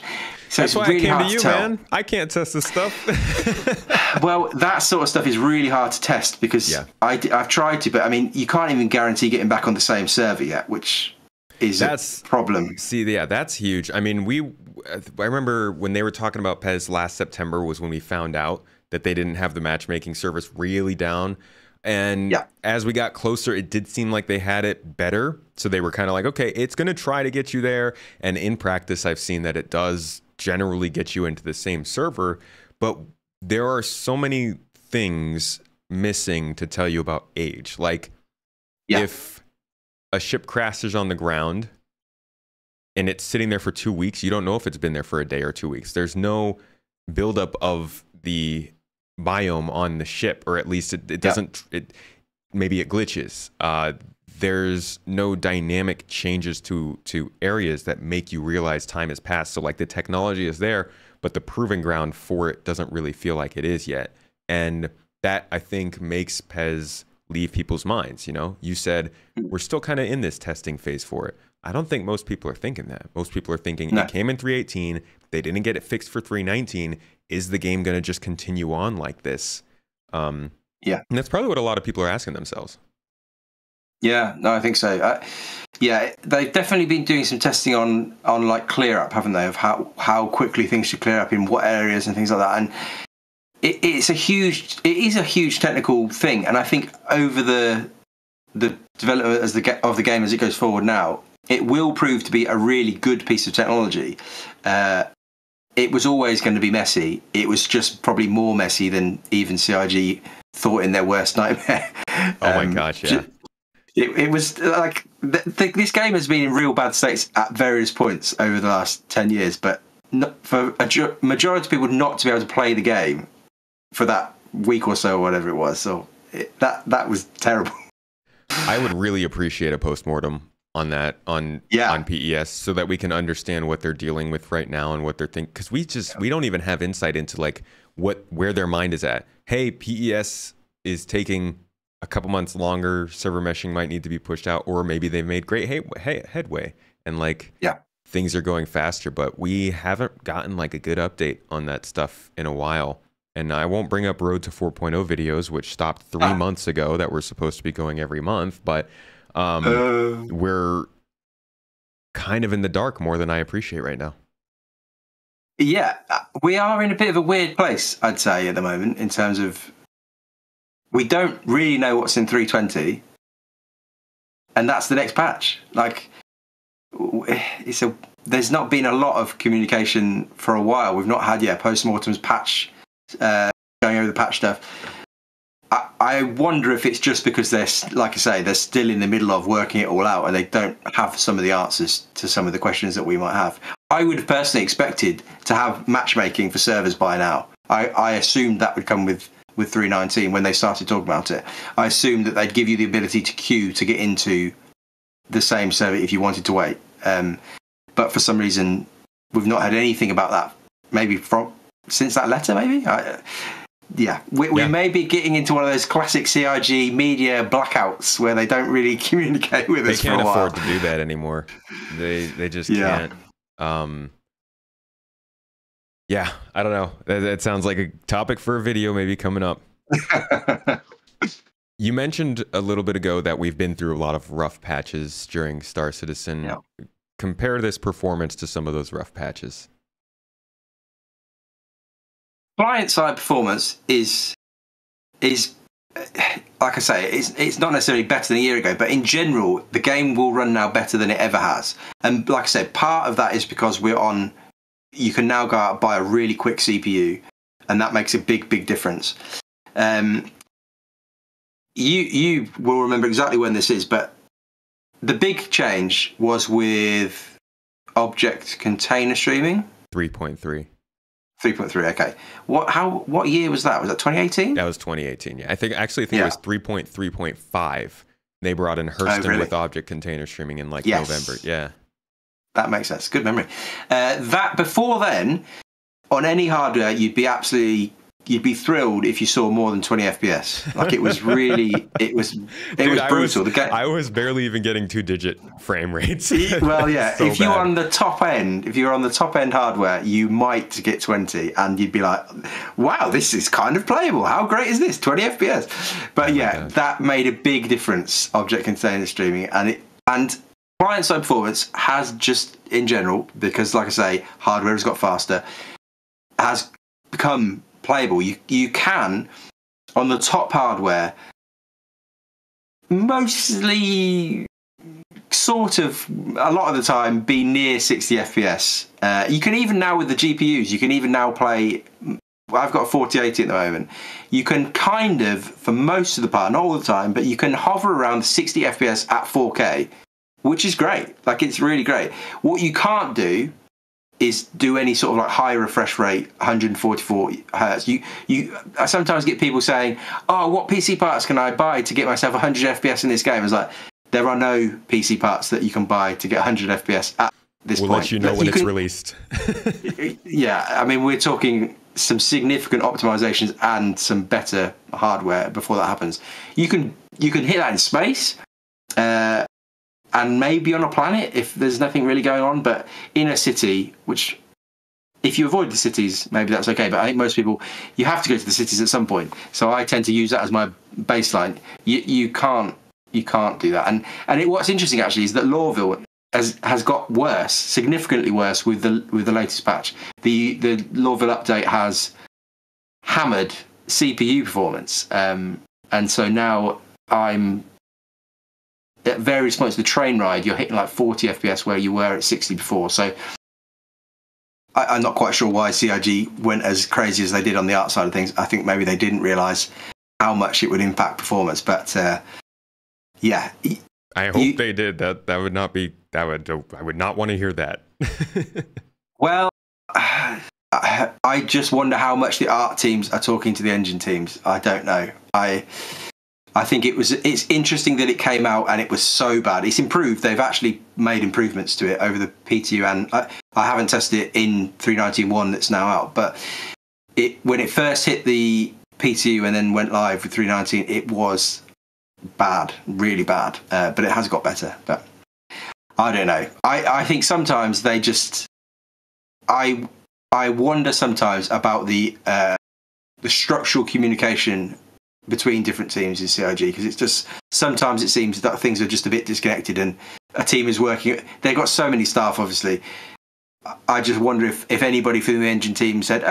C: So
B: that's
C: it's
B: why
C: really
B: I came
C: hard
B: to you,
C: tell.
B: man. I can't test this stuff.
C: Well, that sort of stuff is really hard to test because I've tried to, but I mean, you can't even guarantee getting back on the same server yet, which is a problem.
B: See, yeah, that's huge. I mean, I remember when they were talking about PES last September was when we found out that they didn't have the matchmaking service really down. And as we got closer, it did seem like they had it better. So they were kind of like, okay, it's going to try to get you there. And in practice, I've seen that it does generally get you into the same server. But there are so many things missing to tell you about age. Like if a ship crashes on the ground and it's sitting there for 2 weeks, you don't know if it's been there for a day or 2 weeks. There's no buildup of the biome on the ship, or at least it doesn't, maybe it glitches. There's no dynamic changes to areas that make you realize time has passed. So like the technology is there, but the proving ground for it doesn't really feel like it is yet. And that, I think, makes PES leave people's minds. You know, you said we're still kind of in this testing phase for it. I don't think most people are thinking that. Most people are thinking it came in 3.18, they didn't get it fixed for 3.19. Is the game going to just continue on like this? And that's probably what a lot of people are asking themselves.
C: Yeah, no, I think so. They've definitely been doing some testing on like clear up, haven't they? Of how quickly things should clear up in what areas and things like that. And it is a huge technical thing. And I think over the development of the game as it goes forward now, it will prove to be a really good piece of technology. It was always going to be messy. It was just probably more messy than even CIG thought in their worst nightmare.
B: Oh my gosh, yeah.
C: It was like this game has been in real bad states at various points over the last 10 years, but for a majority of people not to be able to play the game for that week or so or whatever it was. So that was terrible.
B: I would really appreciate a postmortem on that on PES so that we can understand what they're dealing with right now and what they're thinking, because we don't even have insight into like where their mind is at. Hey, PES is taking a couple months longer, server meshing might need to be pushed out, or maybe they've made great headway and like things are going faster, but we haven't gotten like a good update on that stuff in a while. And I won't bring up Road to 4.0 videos, which stopped 3 months ago, that were supposed to be going every month, but we're kind of in the dark more than I appreciate right now.
C: Yeah, we are in a bit of a weird place, I'd say, at the moment, in terms of we don't really know what's in 320. and that's the next patch. Like, there's not been a lot of communication for a while. We've not had post-mortems, patch, going over the patch stuff. I wonder if it's just because they're, like I say, they're still in the middle of working it all out, and they don't have some of the answers to some of the questions that we might have. I would have personally expected to have matchmaking for servers by now. I assumed that would come with 3.19 when they started talking about it. I assumed that they'd give you the ability to queue to get into the same server if you wanted to wait. But for some reason, we've not had anything about that. Maybe since that letter, maybe? We may be getting into one of those classic CIG media blackouts where they don't really communicate with us for a while.
B: They can't afford to do that anymore. They just can't. I don't know. That sounds like a topic for a video maybe coming up. You mentioned a little bit ago that we've been through a lot of rough patches during Star Citizen. Yeah. Compare this performance to some of those rough patches.
C: Client-side performance is like I say, it's not necessarily better than a year ago, but in general, the game will run now better than it ever has. And like I said, part of that is because you can now go out and buy a really quick CPU, and that makes a big difference. You will remember exactly when this is, but the big change was with object container streaming.
B: 3.3.
C: 3.3. Okay. What year was that? Was that 2018?
B: That was 2018. Yeah, I think it was 3.3.5. They brought in Hurston with object container streaming in November. Yeah.
C: That makes sense. Good memory. That before then, on any hardware, you'd be thrilled if you saw more than 20 FPS. Like, it was really, it was brutal.
B: I was barely even getting 2-digit frame rates.
C: Well, yeah. So if you're on the top end hardware, you might get 20, and you'd be like, "Wow, this is kind of playable. How great is this? 20 FPS." But that made a big difference. Object container streaming and client-side performance has just, in general, because like I say, hardware has got faster, has become playable. You can, on the top hardware, mostly sort of a lot of the time be near 60 FPS. You can even now with the GPUs, you can even now play. I've got a 4080 at the moment. You can kind of, for most of the part, not all the time, but you can hover around 60 FPS at 4K, which is great. Like, it's really great. What you can't do is do any sort of like high refresh rate, 144 hertz. I sometimes get people saying, "Oh, what PC parts can I buy to get myself 100 FPS in this game?" It's like, there are no PC parts that you can buy to get 100 FPS at this point.
B: We'll let you know when it's released.
C: Yeah, I mean, we're talking some significant optimizations and some better hardware before that happens. You can hit that in space, and maybe on a planet if there's nothing really going on, but in a city, which if you avoid the cities, maybe that's okay. But I think most people, you have to go to the cities at some point. So I tend to use that as my baseline. You can't do that. And what's interesting actually is that Lawville has got worse, significantly worse with the latest patch. The Lawville update has hammered CPU performance, and so now I'm at various points of the train ride, you're hitting like 40 FPS where you were at 60 before. So I'm not quite sure why CIG went as crazy as they did on the art side of things. I think maybe they didn't realise how much it would impact performance. But yeah,
B: I hope they did. That would not be. I would not want to hear that.
C: Well, I just wonder how much the art teams are talking to the engine teams. I don't know. I think it's interesting that it came out and it was so bad. It's improved. They've actually made improvements to it over the PTU, and I haven't tested it in 3.19.1 that's now out. But when it first hit the PTU and then went live with 3.19, it was bad, really bad. But it has got better. But I don't know. I think sometimes they just. I wonder sometimes about the structural communication between different teams in CIG, because it's just sometimes it seems that things are just a bit disconnected, and a team is working. They've got so many staff, obviously. I just wonder if anybody from the engine team said,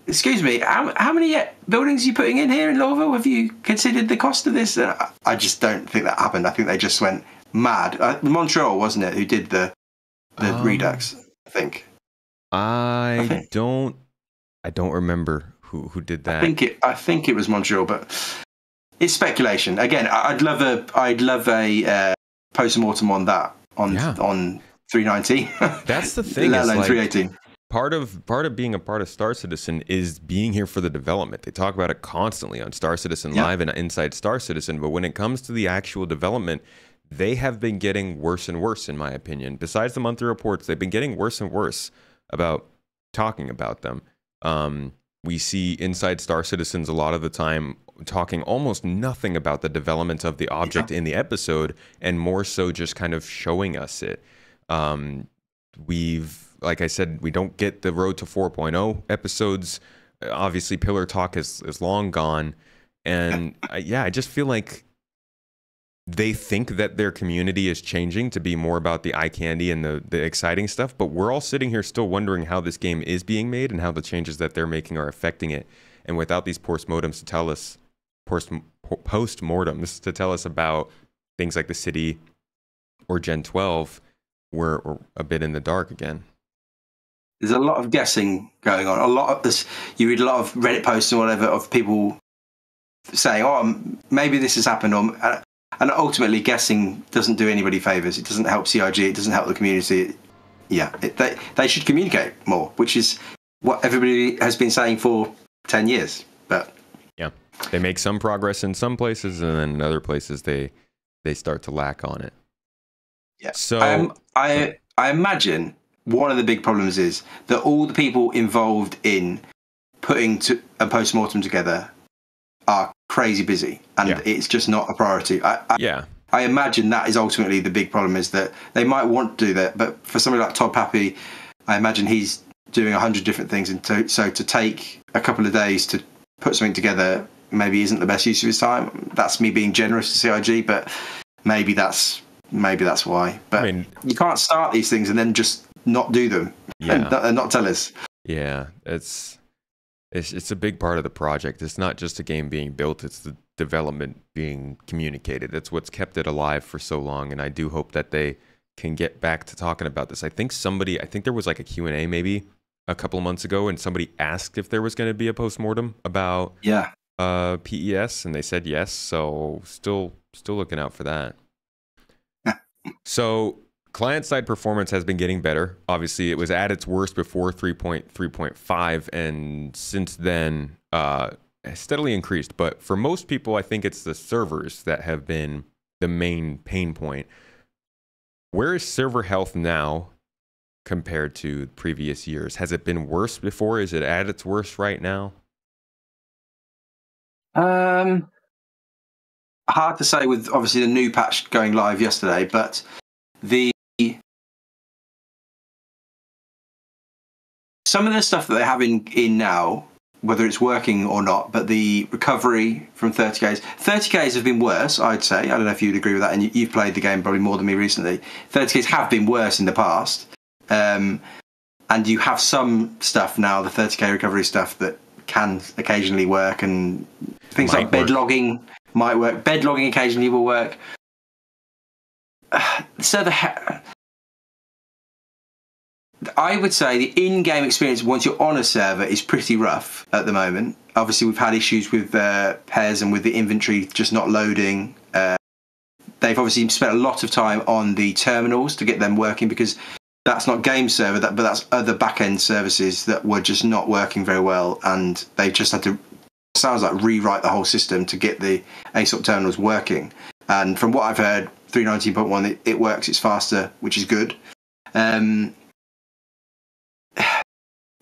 C: excuse me, how many buildings are you putting in here in Lawville? Have you considered the cost of this? I just don't think that happened. I think they just went mad. Montreal, wasn't it, who did the Redux? I think.
B: I don't remember who did that.
C: I think it was Montreal, but it's speculation. Again, I'd love a post-mortem on that on 319.
B: That's the thing.
C: Let alone 318.
B: Part of being a part of Star Citizen is being here for the development. They talk about it constantly on Star Citizen Live and Inside Star Citizen, but when it comes to the actual development, they have been getting worse and worse, in my opinion. Besides the monthly reports, they've been getting worse and worse about talking about them. We see Inside Star Citizens a lot of the time talking almost nothing about the development of the object in the episode, and more so just kind of showing us it. Like I said, we don't get the Road to 4.0 episodes. Obviously, Pillar Talk is long gone. And I just feel like they think that their community is changing to be more about the eye candy and the exciting stuff. But we're all sitting here still wondering how this game is being made and how the changes that they're making are affecting it. And without these post-mortems to tell us, to tell us about things like the city or Gen 12, we're a bit in the dark again.
C: There's a lot of guessing going on. A lot of this, you read a lot of Reddit posts and whatever of people saying, "Oh, maybe this has happened," and ultimately, guessing doesn't do anybody favors. It doesn't help CIG. It doesn't help the community. They should communicate more, which is what everybody has been saying for 10 years. But
B: yeah, they make some progress in some places, and then in other places they start to lack on it.
C: Yeah.
B: So
C: I imagine one of the big problems is that all the people involved in putting a post-mortem together are crazy busy, and it's just not a priority. I imagine that is ultimately the big problem, is that they might want to do that, but for somebody like Todd Pappy, I imagine he's doing 100 different things, and so to take a couple of days to put something together maybe isn't the best use of his time. That's me being generous to CIG, but maybe that's why. But I mean, you can't start these things and then just not do them and not tell us.
B: Yeah, it's a big part of the project. It's not just a game being built, it's the development being communicated. That's what's kept it alive for so long, and I do hope that they can get back to talking about this. I think there was like a Q&A maybe a couple of months ago, and somebody asked if there was going to be a postmortem about PES, and they said yes, so still looking out for that. So client-side performance has been getting better. Obviously, it was at its worst before 3.3.5, and since then has steadily increased. But for most people, I think it's the servers that have been the main pain point. Where is server health now compared to previous years? Has it been worse before? Is it at its worst right now?
C: Hard to say with obviously the new patch going live yesterday, but some of the stuff that they have in now, whether it's working or not, but the recovery from 30Ks have been worse, I'd say. I don't know if you'd agree with that, and you've played the game probably more than me recently. 30Ks have been worse in the past, and you have some stuff now, the 30K recovery stuff, that can occasionally work, and things like bed logging might work. Bed logging occasionally will work. So I would say the in-game experience once you're on a server is pretty rough at the moment. Obviously, we've had issues with pairs and with the inventory just not loading. They've obviously spent a lot of time on the terminals to get them working, because that's not game server, but that's other back-end services that were just not working very well, and they've just had to, sounds like, rewrite the whole system to get the ASOP terminals working. And from what I've heard, 319.1, it works, it's faster, which is good.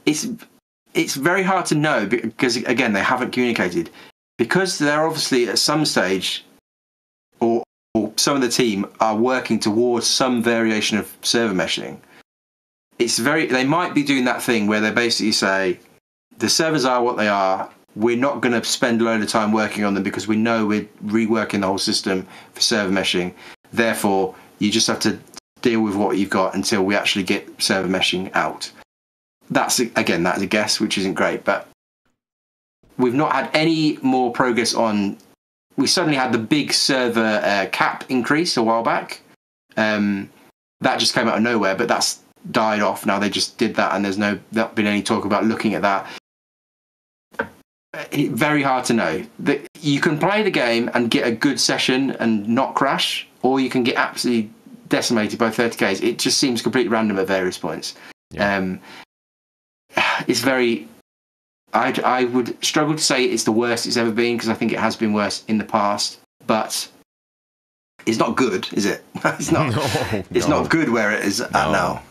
C: It's very hard to know, because again, they haven't communicated, because they're obviously at some stage, or some of the team are working towards some variation of server meshing. They might be doing that thing where they basically say the servers are what they are, we're not going to spend a load of time working on them because we know we're reworking the whole system for server meshing, therefore you just have to deal with what you've got until we actually get server meshing out. That's a guess, which isn't great, but we've not had any more progress on. We suddenly had the big server cap increase a while back. That just came out of nowhere, but that's died off now. They just did that, and there's not been any talk about looking at that. Very hard to know. That you can play the game and get a good session and not crash, or you can get absolutely decimated by 30Ks. It just seems completely random at various points. Yeah. It's very. I would struggle to say it's the worst it's ever been, because I think it has been worse in the past, but it's not good, is it? It's not. No, it's not good where it is at now.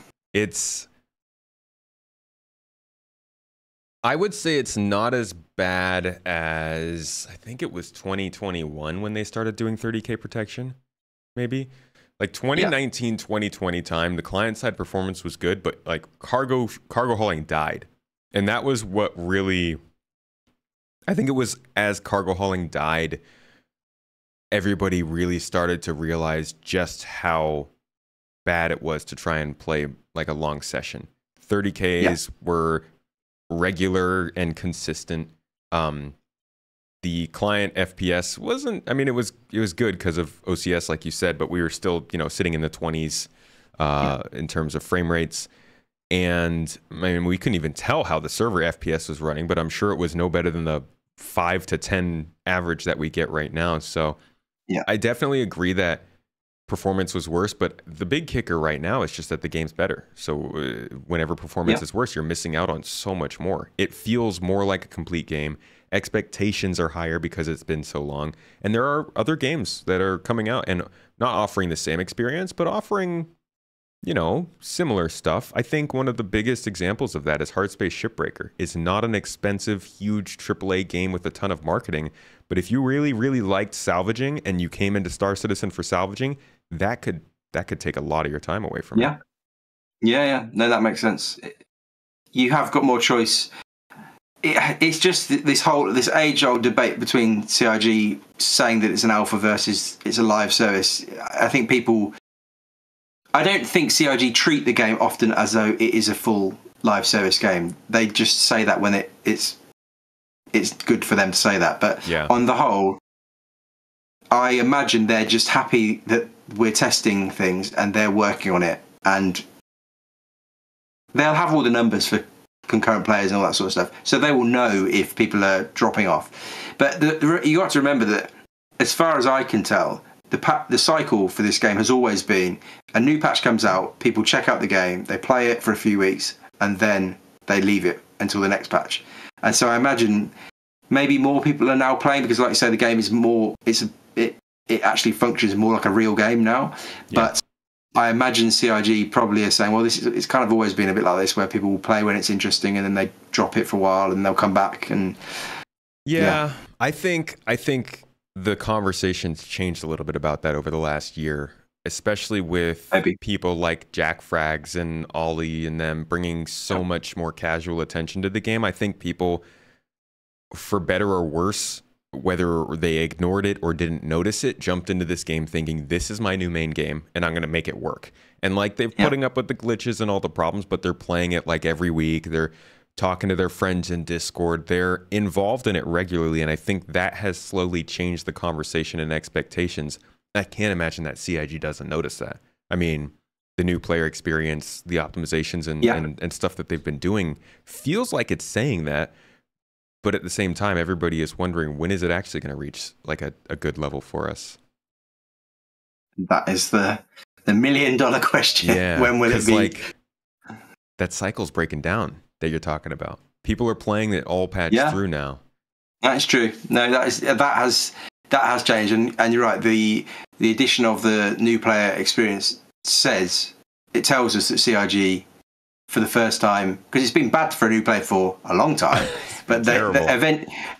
B: I would say it's not as bad as, I think it was 2021 when they started doing 30K protection, maybe. Like 2019, 2020 time, the client-side performance was good, but like cargo hauling died. And that was what really, I think it was as cargo hauling died, everybody really started to realize just how bad it was to try and play like a long session. 30Ks were regular and consistent. The client FPS wasn't, I mean, it was good because of OCS, like you said, but we were still, sitting in the 20s in terms of frame rates. And I mean, we couldn't even tell how the server FPS was running, but I'm sure it was no better than the 5 to 10 average that we get right now. So I definitely agree that performance was worse, but the big kicker right now is just that the game's better. So whenever performance is worse, you're missing out on so much more. It feels more like a complete game. Expectations are higher because it's been so long. And there are other games that are coming out and not offering the same experience, but offering, similar stuff. I think one of the biggest examples of that is Hardspace Shipbreaker. It's not an expensive, huge AAA game with a ton of marketing, but if you really, really liked salvaging and you came into Star Citizen for salvaging, that could take a lot of your time away from it.
C: Yeah. No, that makes sense. You have got more choice. It's just this age-old debate between CIG saying that it's an alpha versus it's a live service. I don't think CIG treat the game often as though it is a full live service game. They just say that when it's good for them to say that. But on the whole, I imagine they're just happy that we're testing things and they're working on it, and they'll have all the numbers for concurrent players and all that sort of stuff, so they will know if people are dropping off. But you got to remember that, as far as I can tell, the cycle for this game has always been a new patch comes out, people check out the game, they play it for a few weeks, and then they leave it until the next patch. And so I imagine maybe more people are now playing because, like you say, the game is more. It actually functions more like a real game now. But I imagine CIG probably is saying, well, it's kind of always been a bit like this, where people will play when it's interesting and then they drop it for a while and they'll come back. And
B: I think the conversation's changed a little bit about that over the last year, especially with people like Jack Frags and Ollie and them bringing so much more casual attention to the game. I think people, for better or worse, whether they ignored it or didn't notice it, jumped into this game thinking, this is my new main game and I'm going to make it work. And like, they're putting up with the glitches and all the problems, but they're playing it like every week. They're talking to their friends in Discord. They're involved in it regularly. And I think that has slowly changed the conversation and expectations. I can't imagine that CIG doesn't notice that. I mean, the new player experience, the optimizations and stuff that they've been doing feels like it's saying that. But at the same time, everybody is wondering, when is it actually going to reach like a good level for us?
C: That is the $1 million question.
B: Yeah,
C: when will it be?
B: Like, that cycle's breaking down that you're talking about. People are playing it all patched through now.
C: That's true. No, that has changed, and you're right. The addition of the new player experience tells us that CIG, for the first time, because it's been bad for a new player for a long time, but they've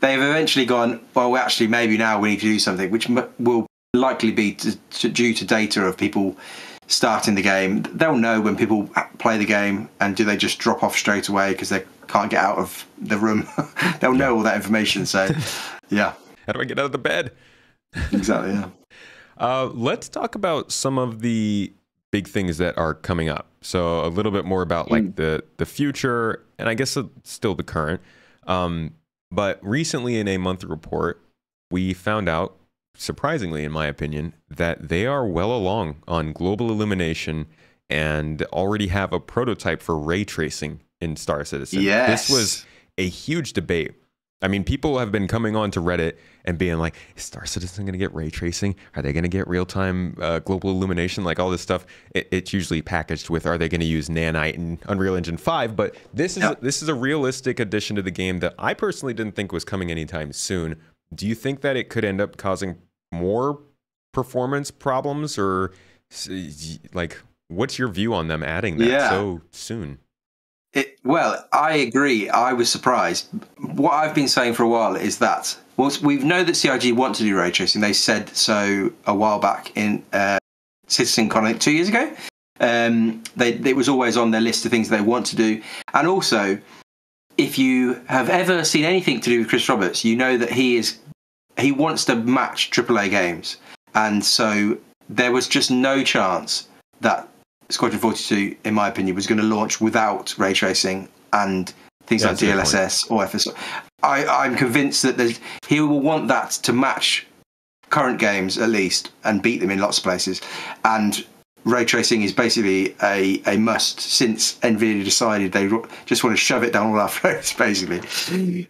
C: eventually gone, well, actually, maybe now we need to do something, which will likely be due to data of people starting the game. They'll know when people play the game, and do they just drop off straight away because they can't get out of the room? They'll know all that information. So, how
B: do I get out of the bed?
C: Exactly.
B: Let's talk about some of the big things that are coming up. So a little bit more about like the future, and I guess still the current. But recently in a monthly report, we found out, surprisingly in my opinion, that they are well along on global illumination and already have a prototype for ray tracing in Star Citizen.
C: Yes.
B: This was a huge debate. I mean, people have been coming on to Reddit and being like, is Star Citizen going to get ray tracing? Are they going to get real-time global illumination? Like all this stuff, it's usually packaged with, are they going to use Nanite and Unreal Engine 5? But this is a realistic addition to the game that I personally didn't think was coming anytime soon. Do you think that it could end up causing more performance problems? Or like, what's your view on them adding that so soon?
C: Well, I agree. I was surprised. What I've been saying for a while is that, well, we know that CIG want to do ray tracing. They said so a while back in CitizenCon, I think 2 years ago. It was always on their list of things they want to do. And also, if you have ever seen anything to do with Chris Roberts, you know that he wants to match AAA games. And so there was just no chance that Squadron 42, in my opinion, was going to launch without ray tracing and things like DLSS or FSR. I'm convinced that he will want that to match current games at least and beat them in lots of places. And ray tracing is basically a must since NVIDIA decided they just want to shove it down all our throats, basically.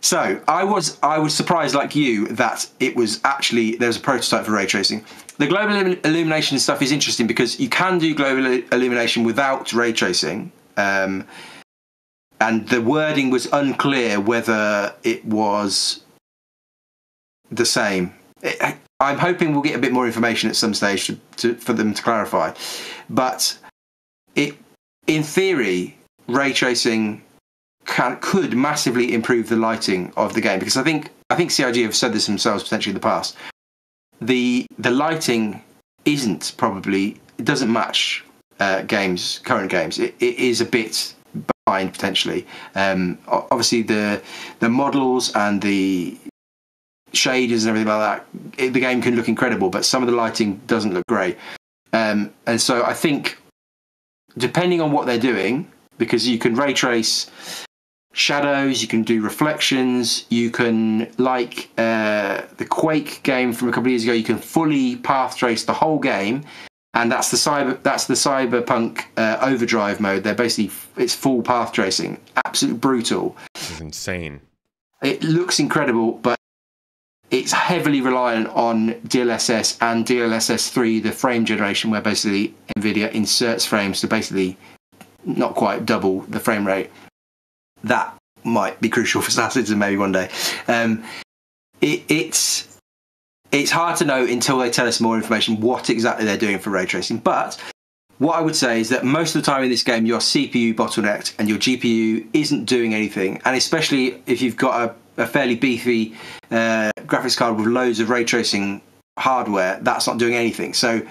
C: So I was surprised, like you, that it was actually there's a prototype for ray tracing. The global illumination stuff is interesting because you can do global illumination without ray tracing, and the wording was unclear whether it was the same. I'm hoping we'll get a bit more information at some stage for them to clarify. But in theory, ray tracing could massively improve the lighting of the game, because I think CIG have said this themselves potentially in the past. The lighting it doesn't match current games. It is a bit behind potentially. Obviously the models and the shaders and everything like that, the game can look incredible, but some of the lighting doesn't look great. And so I think depending on what they're doing, because you can ray trace shadows, you can do reflections, you can, like the Quake game from a couple of years ago, you can fully path trace the whole game, and that's the Cyberpunk Overdrive mode. They're basically, it's full path tracing, absolutely brutal.
B: This is insane.
C: It looks incredible, but it's heavily reliant on DLSS and DLSS 3, the frame generation, where basically NVIDIA inserts frames to basically not quite double the frame rate. That might be crucial for Star Citizen maybe one day. It's hard to know until they tell us more information what exactly they're doing for ray tracing. But what I would say is that most of the time in this game, your CPU bottlenecked and your GPU isn't doing anything. And especially if you've got a fairly beefy graphics card with loads of ray tracing hardware, that's not doing anything. So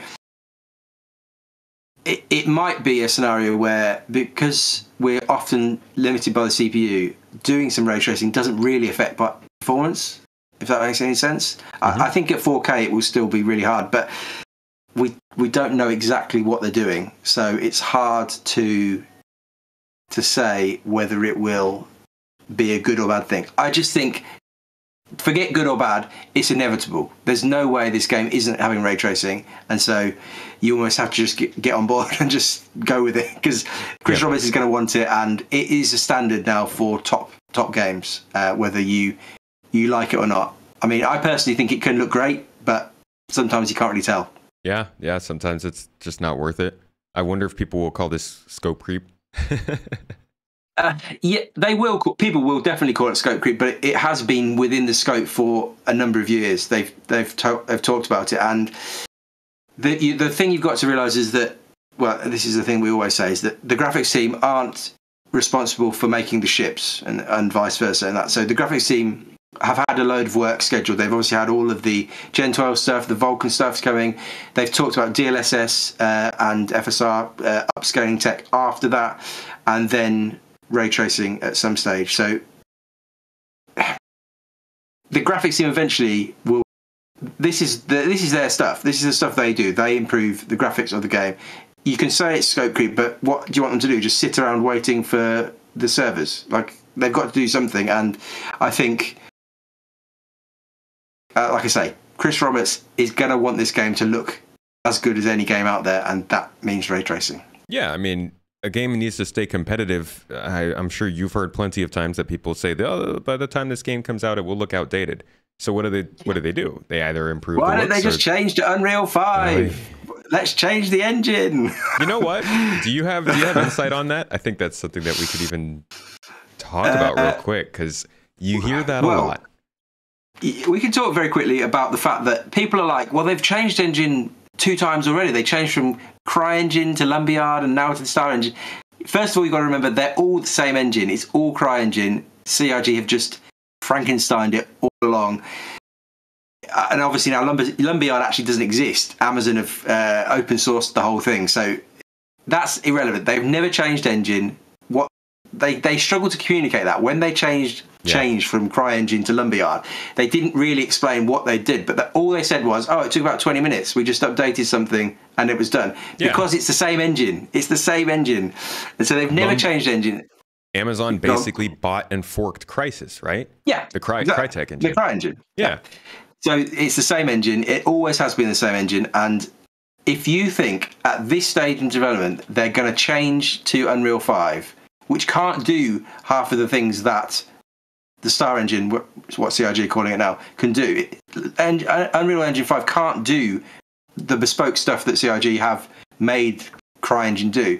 C: it might be a scenario where, because we're often limited by the CPU, doing some ray tracing doesn't really affect performance, if that makes any sense. Mm-hmm. I think at 4K it will still be really hard, but we don't know exactly what they're doing, so it's hard to say whether it will be a good or bad thing. I just think, forget good or bad, it's inevitable. There's no way this game isn't having ray tracing, and so you almost have to just get on board and just go with it, because Chris Roberts is going to want it, and it is a standard now for top games, whether you like it or not. I mean, I personally think it can look great, but sometimes you can't really tell.
B: Yeah, sometimes it's just not worth it. I wonder if people will call this scope creep.
C: Yeah, they will. People will definitely call it scope creep, but it has been within the scope for a number of years. They've talked about it, and the thing you've got to realise is that, well, this is the thing we always say, is that the graphics team aren't responsible for making the ships, and vice versa, and that. So the graphics team have had a load of work scheduled. They've obviously had all of the Gen 12 stuff, the Vulkan stuff's coming. They've talked about DLSS and FSR upscaling tech after that, and then ray tracing at some stage. So the graphics team eventually will. This is their stuff. This is the stuff they do. They improve the graphics of the game. You can say it's scope creep, but what do you want them to do? Just sit around waiting for the servers? Like, they've got to do something. And I think, like I say, Chris Roberts is going to want this game to look as good as any game out there, and that means ray tracing.
B: Yeah, I mean, a game needs to stay competitive. I'm sure you've heard plenty of times that people say, "Oh, by the time this game comes out, it will look outdated." So what do they do? They either improve.
C: Why don't they just change to Unreal 5? Let's change the engine.
B: You know what? Do you have insight on that? I think that's something that we could even talk about real quick, because you hear that a lot.
C: We can talk very quickly about the fact that people are like, well, they've changed engine 2 times already. They changed from CryEngine to Lumberyard and now to the Star Engine. First of all, you've got to remember they're all the same engine. It's all CryEngine. CRG have just Frankensteined it all along. And obviously now Lumberyard actually doesn't exist. Amazon have open sourced the whole thing. So that's irrelevant. They've never changed engine. What they struggled to communicate that. When they changed from CryEngine to Lumberyard, they didn't really explain what they did, but all they said was, oh, it took about 20 minutes. We just updated something and it was done. Because it's the same engine. It's the same engine. And so they've never changed engine.
B: Amazon basically bought and forked Crysis, right?
C: Yeah.
B: The Crytek engine.
C: The CryEngine.
B: Yeah.
C: So it's the same engine. It always has been the same engine. And if you think at this stage in development they're going to change to Unreal 5, which can't do half of the things that the Star Engine, what CRG are calling it now, can do. Unreal Engine 5 can't do the bespoke stuff that CRG have made CryEngine do.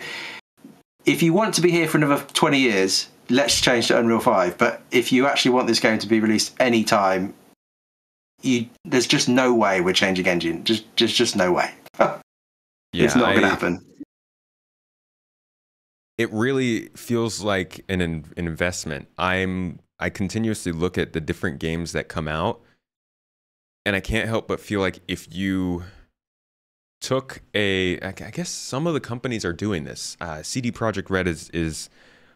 C: If you want to be here for another 20 years, let's change to Unreal 5. But if you actually want this game to be released any time, there's just no way we're changing engine. Just no way. It's not going to happen.
B: It really feels like an investment. I continuously look at the different games that come out, and I can't help but feel like if you took I guess some of the companies are doing this. CD Projekt Red is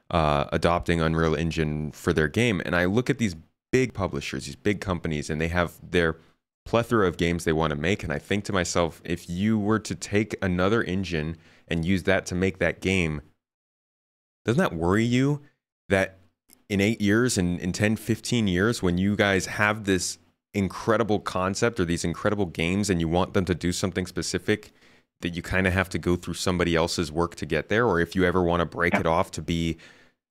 B: adopting Unreal Engine for their game, and I look at these big publishers, these big companies, and they have their plethora of games they want to make, and I think to myself, if you were to take another engine and use that to make that game, doesn't that worry you that in 8 years and in 10, 15 years, when you guys have this incredible concept or these incredible games and you want them to do something specific, that you kind of have to go through somebody else's work to get there? Or if you ever want to break it off to be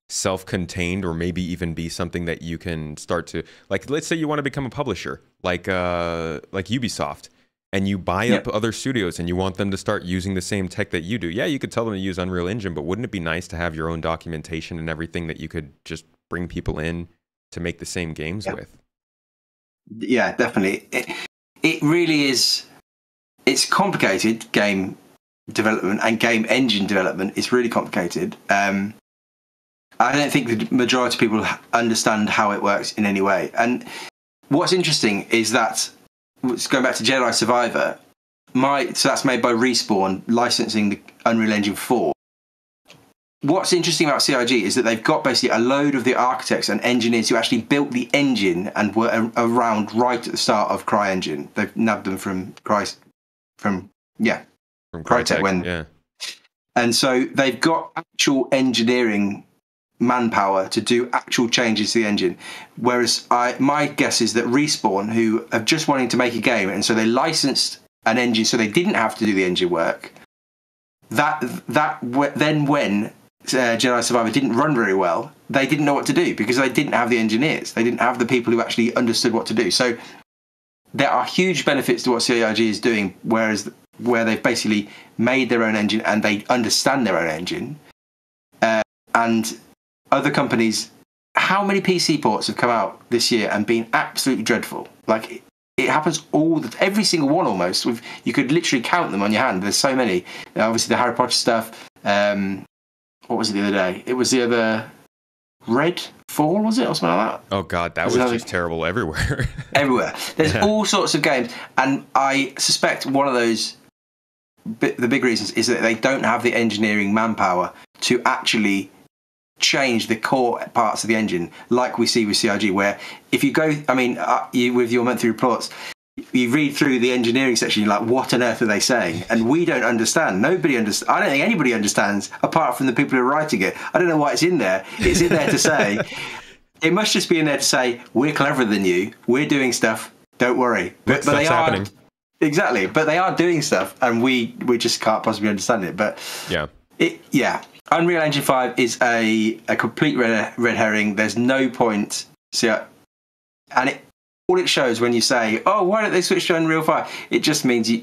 B: self-contained, or maybe even be something that you can start to, like, let's say you want to become a publisher like Ubisoft, and you buy up other studios and you want them to start using the same tech that you do. Yeah, you could tell them to use Unreal Engine, but wouldn't it be nice to have your own documentation and everything that you could just bring people in to make the same games with?
C: Yeah, definitely. It really is. It's complicated, game development and game engine development. It's really complicated. I don't think the majority of people understand how it works in any way. And what's interesting is that, going back to Jedi Survivor, so that's made by Respawn, licensing the Unreal Engine 4. What's interesting about CRG is that they've got basically a load of the architects and engineers who actually built the engine and were around right at the start of CryEngine. They've nabbed them from Crytek. And so they've got actual engineering manpower to do actual changes to the engine. Whereas my guess is that Respawn, who are just wanting to make a game, and so they licensed an engine so they didn't have to do the engine work, then when Jedi Survivor didn't run very well, they didn't know what to do because they didn't have the engineers. They didn't have the people who actually understood what to do. So there are huge benefits to what CRG is doing, where they've basically made their own engine and they understand their own engine. And other companies, how many PC ports have come out this year and been absolutely dreadful? Like, it happens every single one almost. You could literally count them on your hand. There's so many. Obviously, the Harry Potter stuff. What was it the other day? It was the other Redfall, was it, or something like that?
B: Oh God, that was just terrible everywhere.
C: Everywhere. There's all sorts of games, and I suspect one of those, the big reasons, is that they don't have the engineering manpower to actually change the core parts of the engine, like we see with CRG, where if you go, with your monthly reports, you read through the engineering section, you're like, what on earth are they saying? And we don't understand. Nobody understands. I don't think anybody understands apart from the people who are writing it. I don't know why it's in there. It's in there to say, it must just be in there to say, we're cleverer than you. We're doing stuff. Don't worry. But they are
B: happening.
C: Exactly. But they are doing stuff, and we just can't possibly understand it. But
B: yeah.
C: Unreal Engine 5 is a complete red herring. There's no point. All it shows when you say, oh, why don't they switch to Unreal 5? It just means you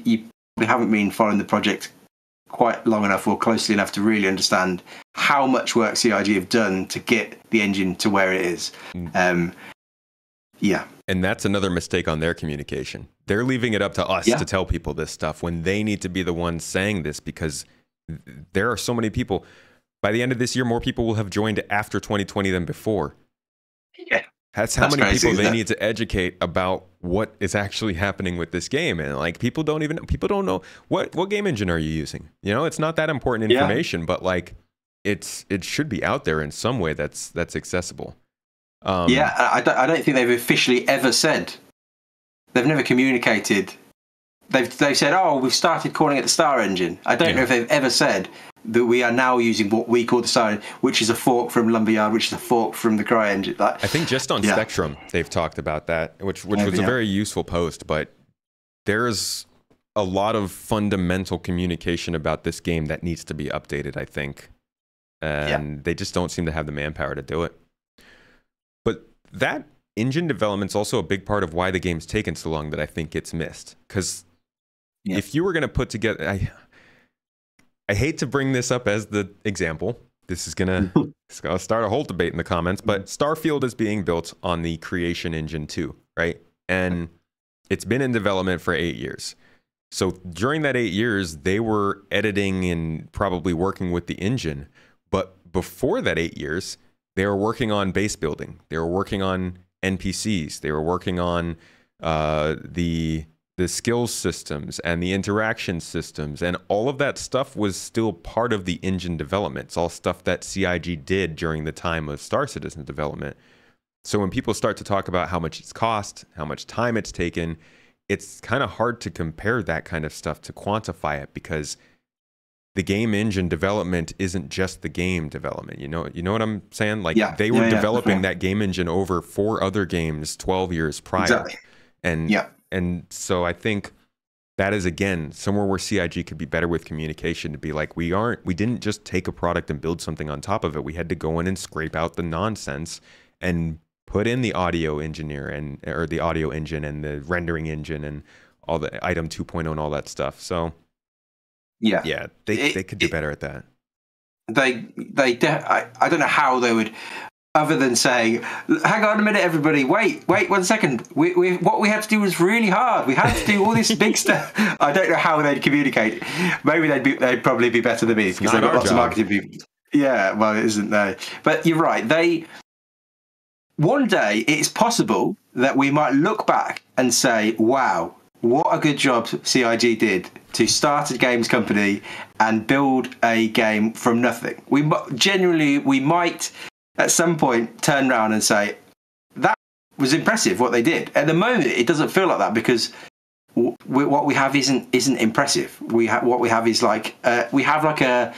C: probably haven't been following the project quite long enough or closely enough to really understand how much work CIG have done to get the engine to where it is. Yeah.
B: And that's another mistake on their communication. They're leaving it up to us to tell people this stuff when they need to be the ones saying this, because there are so many people. By the end of this year, more people will have joined after 2020 than before.
C: Yeah.
B: That's how many people they need to educate about what is actually happening with this game. And like, people don't know what game engine are you using? You know, it's not that important information, but like it should be out there in some way that's accessible.
C: I don't think they've officially ever said. They've never communicated. They've said, oh, we've started calling it the Star Engine. I don't know if they've ever said that we are now using what we call the Star Engine, which is a fork from Lumberyard, which is a fork from the Cry Engine. Like,
B: I think just on Spectrum they've talked about that, which was a very useful post. But there's a lot of fundamental communication about this game that needs to be updated, I think. And they just don't seem to have the manpower to do it. But that engine development's also a big part of why the game's taken so long that I think gets missed. Because if you were going to put together... I hate to bring this up as the example. This is going to start a whole debate in the comments, but Starfield is being built on the Creation Engine 2, right? And it's been in development for 8 years. So during that 8 years, they were editing and probably working with the engine. But before that 8 years, they were working on base building. They were working on NPCs. They were working on the skills systems and the interaction systems, and all of that stuff was still part of the engine development. It's all stuff that CIG did during the time of Star Citizen development. So when people start to talk about how much it's cost, how much time it's taken, it's kind of hard to compare that kind of stuff to quantify it, because the game engine development isn't just the game development. You know what I'm saying? Like they were developing that game engine over 4 other games 12 years prior.
C: Exactly.
B: And so I think that is, again, somewhere where CIG could be better with communication, to be like, we didn't just take a product and build something on top of it. We had to go in and scrape out the nonsense and put in the audio engineer or the audio engine and the rendering engine and all the item 2.0 and all that stuff. So they could do better at that. I don't know how they would, other than saying, hang on a minute, everybody, wait 1 second. What we had to do was really hard. We had to do all this big stuff. I don't know how they'd communicate. Maybe they'd probably be better than me, because they've got lots of marketing people. Yeah, well, it isn't, no. But you're right. One day, it's possible that we might look back and say, wow, what a good job CIG did to start a games company and build a game from nothing. We might at some point turn around and say, that was impressive what they did. At the moment, it doesn't feel like that, because what we have isn't impressive. What we have is like we have like a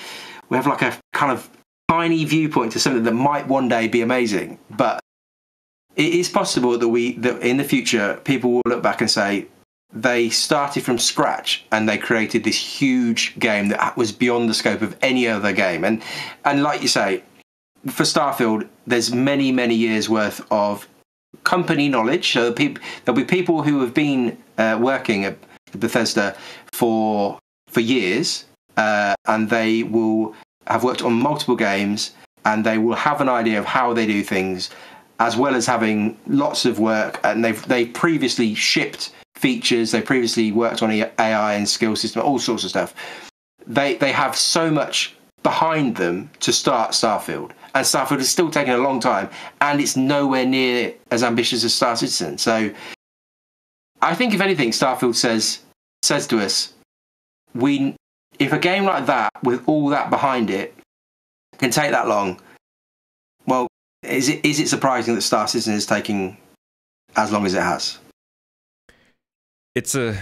B: kind of tiny viewpoint to something that might one day be amazing. But it is possible that in the future people will look back and say, they started from scratch and they created this huge game that was beyond the scope of any other game. And like you say, for Starfield, there's many, many years worth of company knowledge. So there'll be people who have been working at Bethesda for years, and they will have worked on multiple games, and they will have an idea of how they do things, as well as having lots of work. And they've previously shipped features. They previously worked on AI and skill system, all sorts of stuff. They have so much behind them to start Starfield, and Starfield is still taking a long time, and it's nowhere near as ambitious as Star Citizen. So I think, if anything, Starfield says to us, if a game like that, with all that behind it, can take that long, well, is it surprising that Star Citizen is taking as long as it has? it's a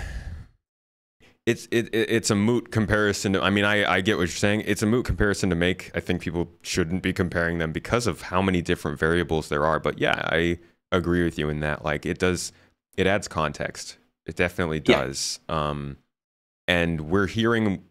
B: moot comparison to, I mean, I get what you're saying. It's a moot comparison to make. I think people shouldn't be comparing them because of how many different variables there are. But yeah, I agree with you in that. Like, it adds context. It definitely does. And we're hearing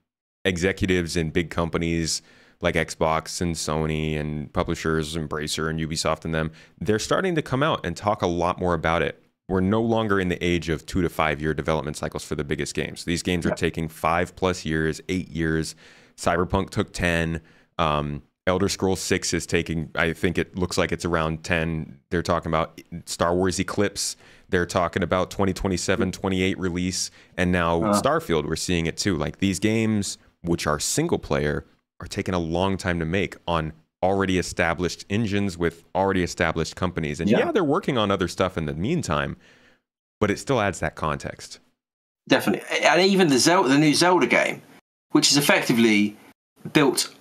B: executives in big companies like Xbox and Sony and publishers, Embracer and Ubisoft and them, they're starting to come out and talk a lot more about it. We're no longer in the age of 2 to 5 year development cycles for the biggest games. These games are taking 5+ years, 8 years. Cyberpunk took 10. Elder Scrolls 6 is taking, I think it looks like it's around 10. They're talking about Star Wars Eclipse. They're talking about 2027, 28 release. And now Starfield, we're seeing it too. Like, these games, which are single player, are taking a long time to make on already established engines with already established companies. And yeah, they're working on other stuff in the meantime, but it still adds that context.
C: Definitely. And even the new Zelda game, which is effectively built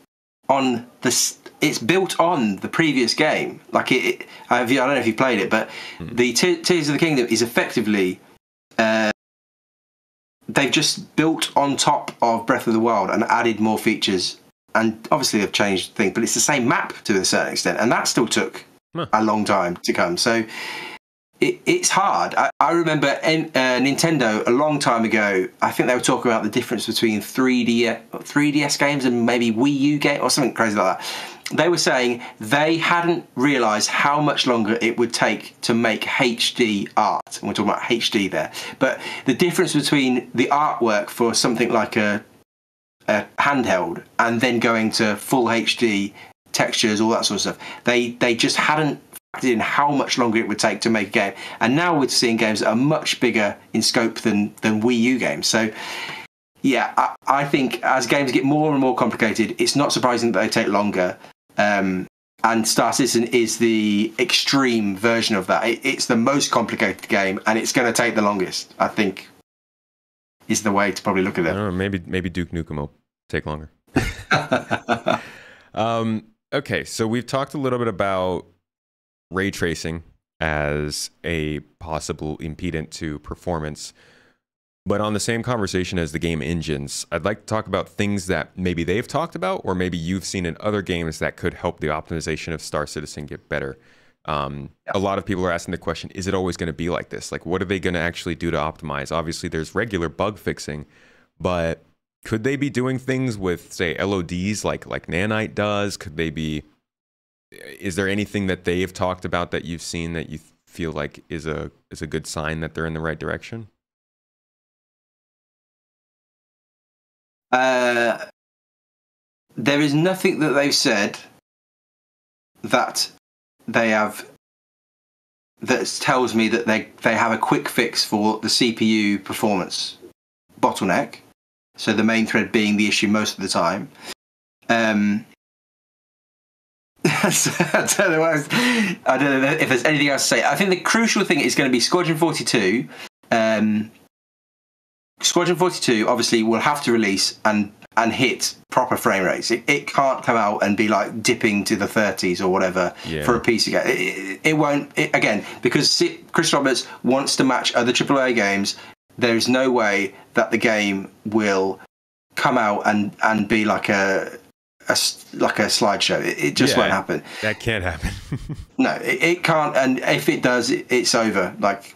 C: on it's built on the previous game. Like, I don't know if you played it, but the Tears of the Kingdom is effectively they've just built on top of Breath of the Wild and added more features. And obviously they've changed things, but it's the same map to a certain extent, and that still took a long time to come. So it's hard. I remember Nintendo a long time ago, I think they were talking about the difference between 3DS games and maybe Wii U game or something crazy like that. They were saying they hadn't realised how much longer it would take to make HD art. And we're talking about HD there. But the difference between the artwork for something like a handheld and then going to full HD textures, all that sort of stuff, they just hadn't factored in how much longer it would take to make a game. And now we're seeing games that are much bigger in scope than Wii U games. So yeah, I think as games get more and more complicated, it's not surprising that they take longer. And Star Citizen is the extreme version of that. It's the most complicated game, and it's going to take the longest, I think, is the way to probably look at it.
B: I don't know, maybe Duke Nukem will take longer. Okay, so we've talked a little bit about ray tracing as a possible impediment to performance. But on the same conversation as the game engines, I'd like to talk about things that maybe they've talked about or maybe you've seen in other games that could help the optimization of Star Citizen get better. A lot of people are asking the question, is it always going to be like this? Like, what are they going to actually do to optimize? Obviously, there's regular bug fixing, but could they be doing things with, say, LODs like Nanite does? Could they be... Is there anything that they've talked about that you've seen that you feel like is a good sign that they're in the right direction?
C: There is nothing that they've said that they have that tells me that they have a quick fix for the CPU performance bottleneck. So the main thread being the issue most of the time. I don't know if there's anything else to say. I think the crucial thing is going to be Squadron 42. Squadron 42 obviously will have to release and hit proper frame rates. It can't come out and be like dipping to the 30s or whatever for a PC game. It won't. Again, because Chris Roberts wants to match other AAA games, there is no way that the game will come out and be like a slideshow. It just won't happen.
B: That can't happen.
C: No, it can't. And if it does, it's over. Like,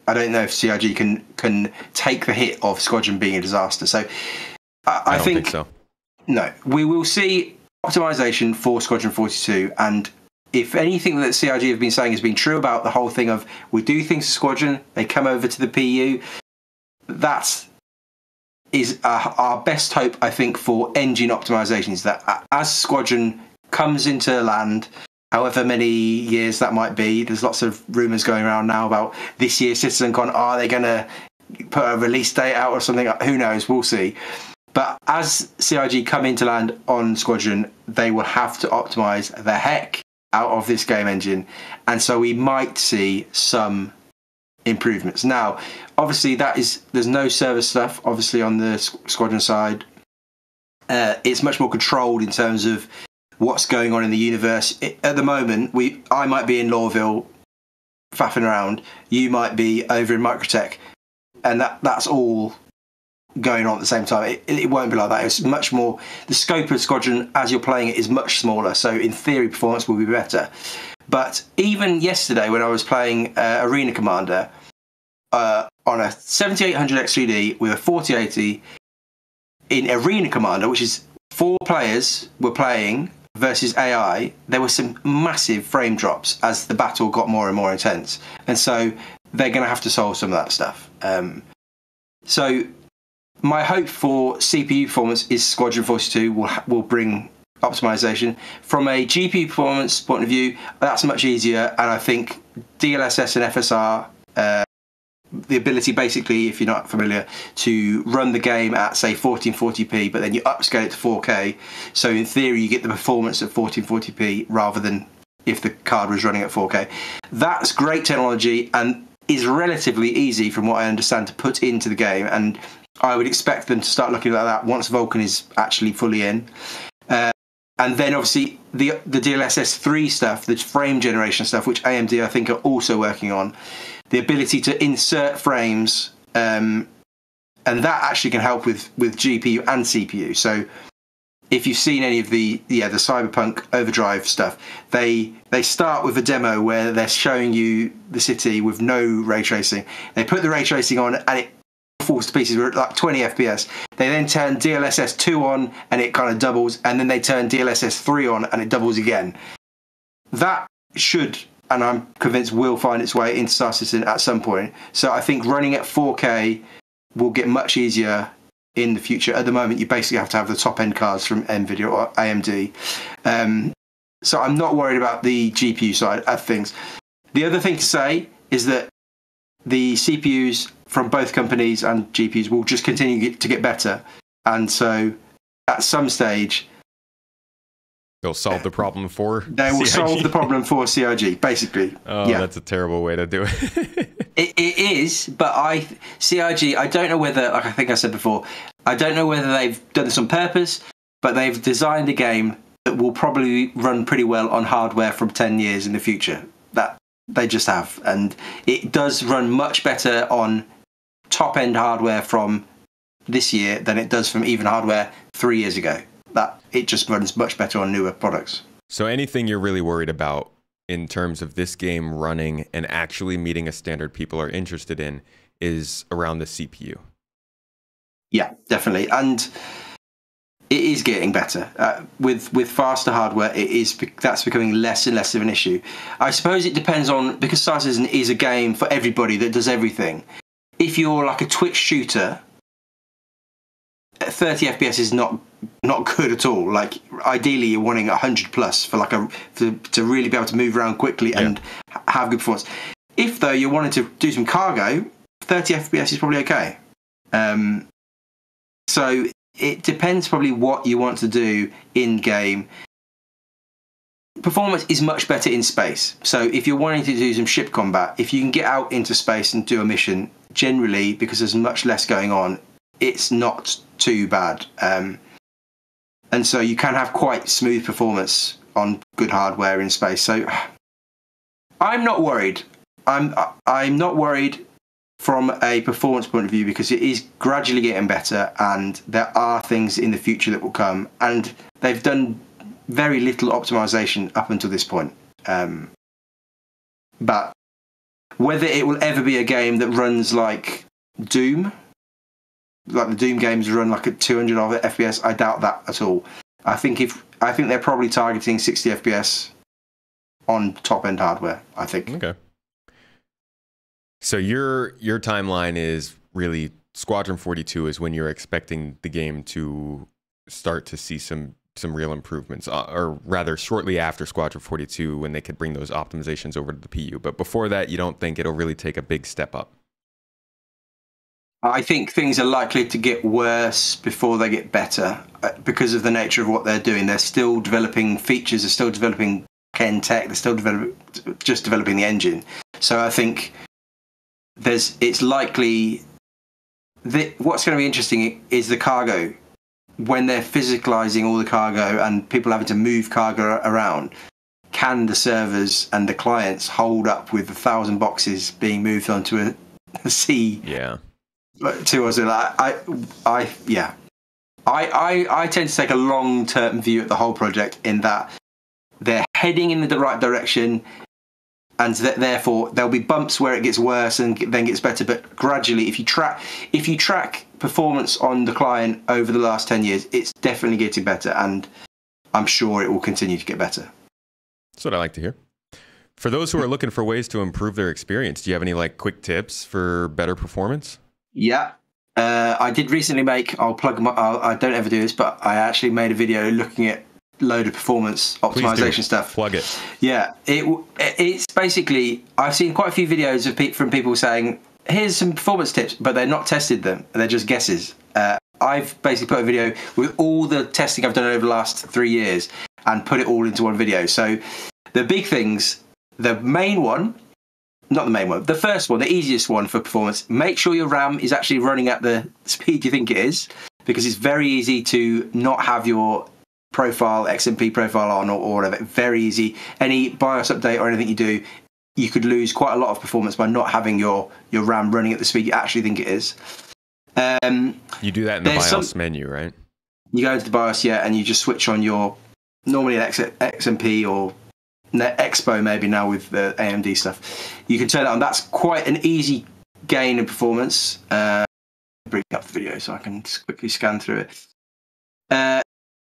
C: I don't know if CIG can take the hit of Squadron being a disaster. So I don't think so. No, we will see optimization for Squadron 42, and if anything that CIG have been saying has been true about the whole thing of we do things to Squadron, they come over to the PU, that is our best hope, I think, for engine optimization, is that as Squadron comes into land, however many years that might be, there's lots of rumours going around now about this year's CitizenCon, are they going to put a release date out or something? Who knows, we'll see. But as CIG come into land on Squadron, they will have to optimise the heck out of this game engine. And so we might see some improvements. Now, obviously, there's no server stuff, obviously, on the Squadron side. It's much more controlled in terms of what's going on in the universe. At the moment, I might be in Lawville faffing around. You might be over in Microtech and that's all going on at the same time. It won't be like that. It's much more, the scope of Squadron as you're playing it is much smaller, so in theory performance will be better. But even yesterday when I was playing Arena Commander on a 7800 X3D with a 4080 in Arena Commander, which is 4 players were playing versus AI, there were some massive frame drops as the battle got more and more intense, and so they're going to have to solve some of that stuff. So my hope for CPU performance is Squadron 42 will bring optimization. From a GPU performance point of view, that's much easier, and I think DLSS and FSR, the ability basically, if you're not familiar, to run the game at say 1440p, but then you upscale it to 4K, so in theory you get the performance at 1440p rather than if the card was running at 4K. That's great technology and is relatively easy from what I understand to put into the game, and I would expect them to start looking at that once Vulkan is actually fully in. And then obviously the DLSS 3 stuff, the frame generation stuff, which AMD I think are also working on, the ability to insert frames, and that actually can help with GPU and CPU. So if you've seen any of the Cyberpunk Overdrive stuff, they start with a demo where they're showing you the city with no ray tracing. They put the ray tracing on and it falls to pieces. We're at like 20 FPS. They then turn DLSS 2 on and it kind of doubles, and then they turn DLSS 3 on and it doubles again. That should, and I'm convinced will, find its way into Star Citizen at some point. So I think running at 4K will get much easier in the future. At the moment, you basically have to have the top end cards from NVIDIA or AMD. So I'm not worried about the GPU side of things. The other thing to say is that the CPUs from both companies and GPUs will just continue to get better. And so at some stage,
B: they'll solve the problem for
C: they will
B: CIG.
C: solve the problem for CIG, basically.
B: Oh, yeah. That's a terrible way to do it.
C: It is, but CIG, I don't know whether, like I think I said before, I don't know whether they've done this on purpose, but they've designed a game that will probably run pretty well on hardware from 10 years in the future. That they just have. And it does run much better on top-end hardware from this year than it does from even hardware 3 years ago. That it just runs much better on newer products.
B: So anything you're really worried about in terms of this game running and actually meeting a standard people are interested in is around the CPU.
C: Yeah, definitely. And it is getting better. With faster hardware, that's becoming less and less of an issue. I suppose it depends on, because Star Citizen is a game for everybody that does everything. If you're like a Twitch shooter, 30 FPS is not good at all. Like ideally you're wanting 100 plus for like to really be able to move around quickly and have good performance. If though you're wanting to do some cargo, 30 FPS is probably okay. So it depends probably what you want to do in game. Performance is much better in space. So if you're wanting to do some ship combat, if you can get out into space and do a mission, generally because there's much less going on, it's not too bad. And so you can have quite smooth performance on good hardware in space. So I'm not worried. I'm not worried from a performance point of view because it is gradually getting better and there are things in the future that will come, and they've done very little optimization up until this point. But whether it will ever be a game that runs like Doom, like the Doom games run like at 200 FPS, I doubt that at all. I think they're probably targeting 60 FPS on top end hardware, I think.
B: Okay. So your timeline is really Squadron 42 is when you're expecting the game to start to see some real improvements, or rather shortly after Squadron 42 when they could bring those optimizations over to the PU. But before that, you don't think it'll really take a big step up?
C: I think things are likely to get worse before they get better because of the nature of what they're doing. They're still developing features, they're still developing Ken tech, they're still just developing the engine. So I think it's likely that what's going to be interesting is the cargo. When they're physicalizing all the cargo and people having to move cargo around, can the servers and the clients hold up with 1,000 boxes being moved onto a sea?
B: Yeah.
C: Two was like yeah. I tend to take a long-term view at the whole project in that they're heading in the right direction, and therefore there'll be bumps where it gets worse and then gets better. But gradually, if you track performance on the client over the last 10 years, it's definitely getting better, and I'm sure it will continue to get better.
B: That's what I like to hear. For those who are looking for ways to improve their experience, do you have any like quick tips for better performance?
C: Yeah. I did recently I don't ever do this, but I actually made a video looking at load of performance optimization stuff.
B: Plug it.
C: Yeah, it's basically, I've seen quite a few videos from people saying, here's some performance tips, but they're not tested them. They're just guesses. I've basically put a video with all the testing I've done over the last 3 years and put it all into one video. So the big things, the main one, not the main one, the first one, the easiest one for performance, make sure your RAM is actually running at the speed you think it is, because it's very easy to not have your XMP profile on or whatever. Very easy. Any BIOS update or anything you do, you could lose quite a lot of performance by not having your RAM running at the speed you actually think it is.
B: You do that in the BIOS menu, right?
C: You go into the BIOS, yeah, and you just switch on your, normally an XMP or Expo maybe now with the AMD stuff. You can turn it on. That's quite an easy gain in performance. Bring up the video so I can just quickly scan through it.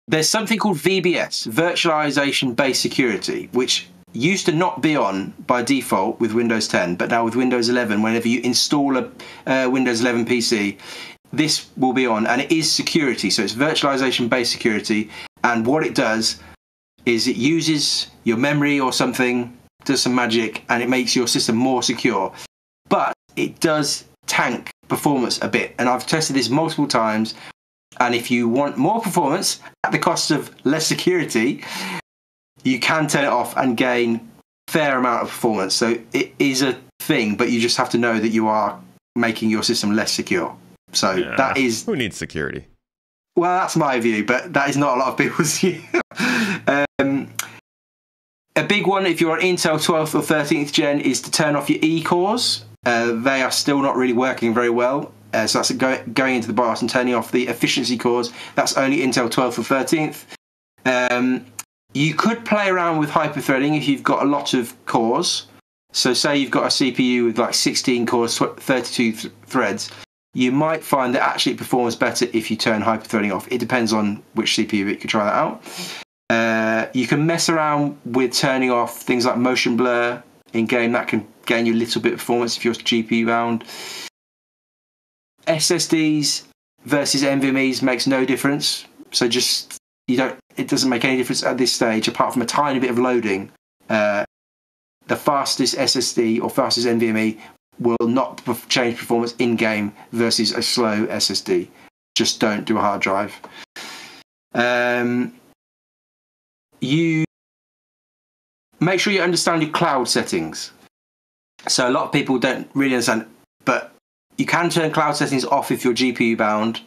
C: There's something called VBS, Virtualization Based Security, which used to not be on by default with Windows 10, but now with Windows 11, whenever you install a Windows 11 PC, this will be on, and it is security. So it's virtualization based security, and what it does is it uses your memory or something, does some magic, and it makes your system more secure. But it does tank performance a bit, and I've tested this multiple times, and if you want more performance at the cost of less security, you can turn it off and gain a fair amount of performance. So it is a thing, but you just have to know that you are making your system less secure. So yeah, that is...
B: Who needs security?
C: Well, that's my view, but that is not a lot of people's view. A big one, if you're on Intel 12th or 13th gen, is to turn off your E cores. They are still not really working very well. So that's going into the BIOS and turning off the efficiency cores. That's only Intel 12th or 13th. You could play around with hyperthreading if you've got a lot of cores. So say you've got a CPU with like 16 cores, 32 threads. You might find that actually it performs better if you turn hyperthreading off. It depends on which CPU, you could try that out. You can mess around with turning off things like motion blur in game. That can gain you a little bit of performance if you're GPU bound. SSDs versus NVMe's makes no difference. So it doesn't make any difference at this stage apart from a tiny bit of loading. The fastest SSD or fastest NVMe will not change performance in game versus a slow SSD. Just don't do a hard drive. You make sure you understand your cloud settings. So a lot of people don't really understand, but you can turn cloud settings off if you're GPU bound.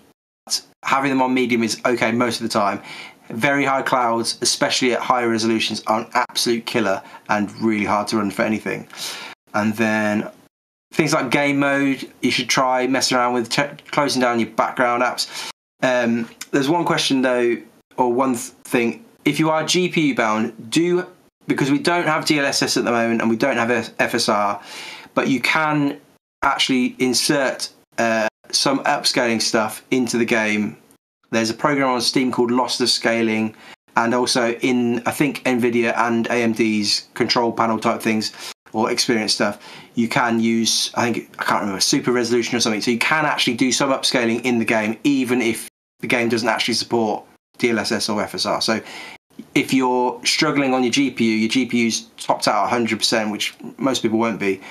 C: Having them on medium is okay most of the time. Very high clouds, especially at higher resolutions, are an absolute killer and really hard to run for anything. And then things like game mode, you should try messing around with closing down your background apps. There's one question though, or one thing. If you are GPU bound, because we don't have DLSS at the moment and we don't have FSR, but you can actually insert some upscaling stuff into the game. There's a program on Steam called Lossless Scaling, and also in, I think, NVIDIA and AMD's control panel type things or experience stuff, you can use, I can't remember, super resolution or something. So you can actually do some upscaling in the game, even if the game doesn't actually support DLSS or FSR. So if you're struggling on your GPU's topped out 100%, which most people won't be,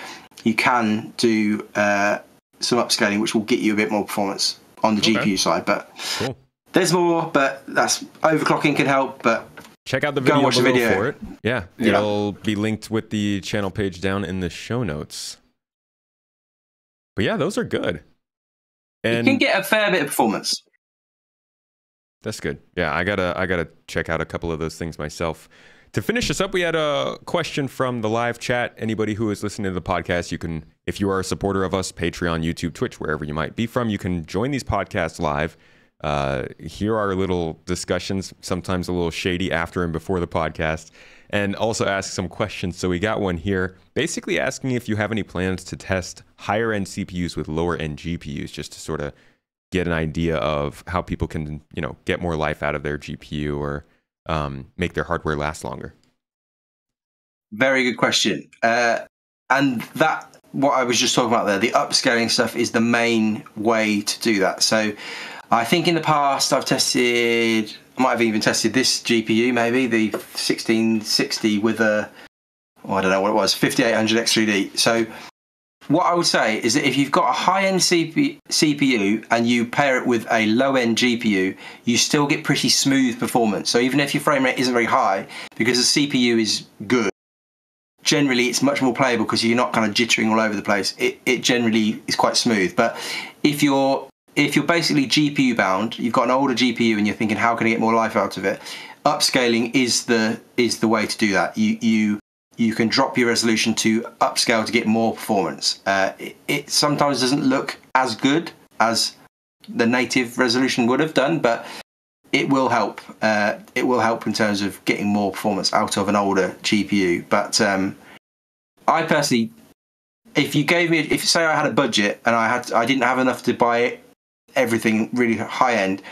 C: you can do some upscaling, which will get you a bit more performance on the GPU side. But
B: cool.
C: There's more, but that's overclocking can help. But
B: check out the video below for it. Yeah, it'll be linked with the channel page down in the show notes. But yeah, those are good. And
C: you can get a fair bit of performance.
B: That's good. Yeah, I gotta check out a couple of those things myself. To finish this up, we had a question from the live chat. Anybody who is listening to the podcast, you can, if you are a supporter of us, Patreon, YouTube, Twitch, wherever you might be from, you can join these podcasts live. Hear our little discussions, sometimes a little shady after and before the podcast, and also ask some questions. So we got one here, basically asking if you have any plans to test higher end CPUs with lower end GPUs, just to sort of get an idea of how people can, get more life out of their GPU or make their hardware last longer.
C: Very good question. And that, what I was just talking about there, the upscaling stuff is the main way to do that. So I think in the past I might have even tested this GPU, maybe the 1660 with I don't know what it was, 5800 X3D. So what I would say is that if you've got a high-end CPU and you pair it with a low-end GPU, you still get pretty smooth performance. So even if your frame rate isn't very high, because the CPU is good, generally it's much more playable because you're not kind of jittering all over the place. It generally is quite smooth. But if you're basically GPU bound, you've got an older GPU and you're thinking, how can I get more life out of it? Upscaling is the way to do that. You can drop your resolution to upscale to get more performance. It sometimes doesn't look as good as the native resolution would have done, but it will help. It will help in terms of getting more performance out of an older GPU. But I personally, if say I had a budget and I didn't have enough to buy everything really high end,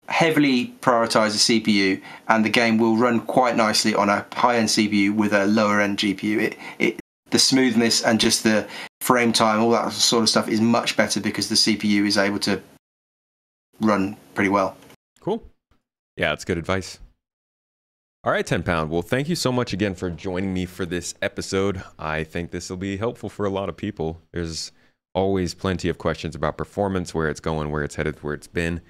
C: heavily prioritize the CPU, and the game will run quite nicely on a high-end CPU with a lower-end GPU. The smoothness and just the frame time, all that sort of stuff, is much better because the CPU is able to run pretty well.
B: Cool. Yeah, that's good advice. All right, 10 Pound. Well, thank you so much again for joining me for this episode. I think this will be helpful for a lot of people. There's always plenty of questions about performance, where it's going, where it's headed, where it's been.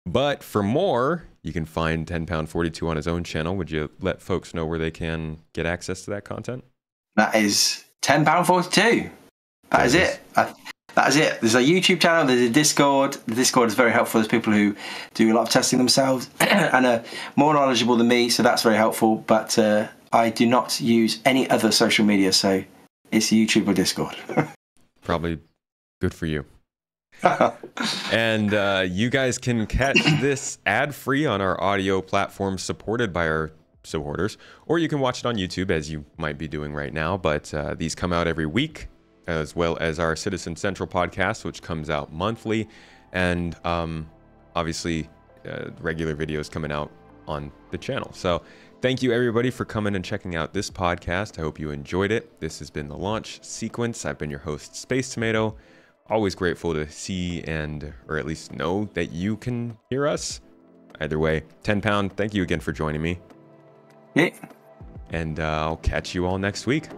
B: But for more, you can find 10pound42 on his own channel. Would you let folks know where they can get access to that content?
C: That is 10pound42. That is it. That is it. There's a YouTube channel. There's a Discord. The Discord is very helpful. There's people who do a lot of testing themselves and are more knowledgeable than me, so that's very helpful. But I do not use any other social media, so it's YouTube or Discord.
B: Probably good for you. And you guys can catch this ad-free on our audio platform supported by our supporters, or you can watch it on YouTube, as you might be doing right now. But these come out every week, as well as our Citizen Central podcast, which comes out monthly, and obviously regular videos coming out on the channel. So thank you everybody for coming and checking out this podcast. I hope you enjoyed it. This has been the launch sequence. I've been your host, Space Tomato. Always grateful to see or at least know that you can hear us. Either way, 10 Pound, thank you again for joining me.
C: Yeah.
B: And I'll catch you all next week.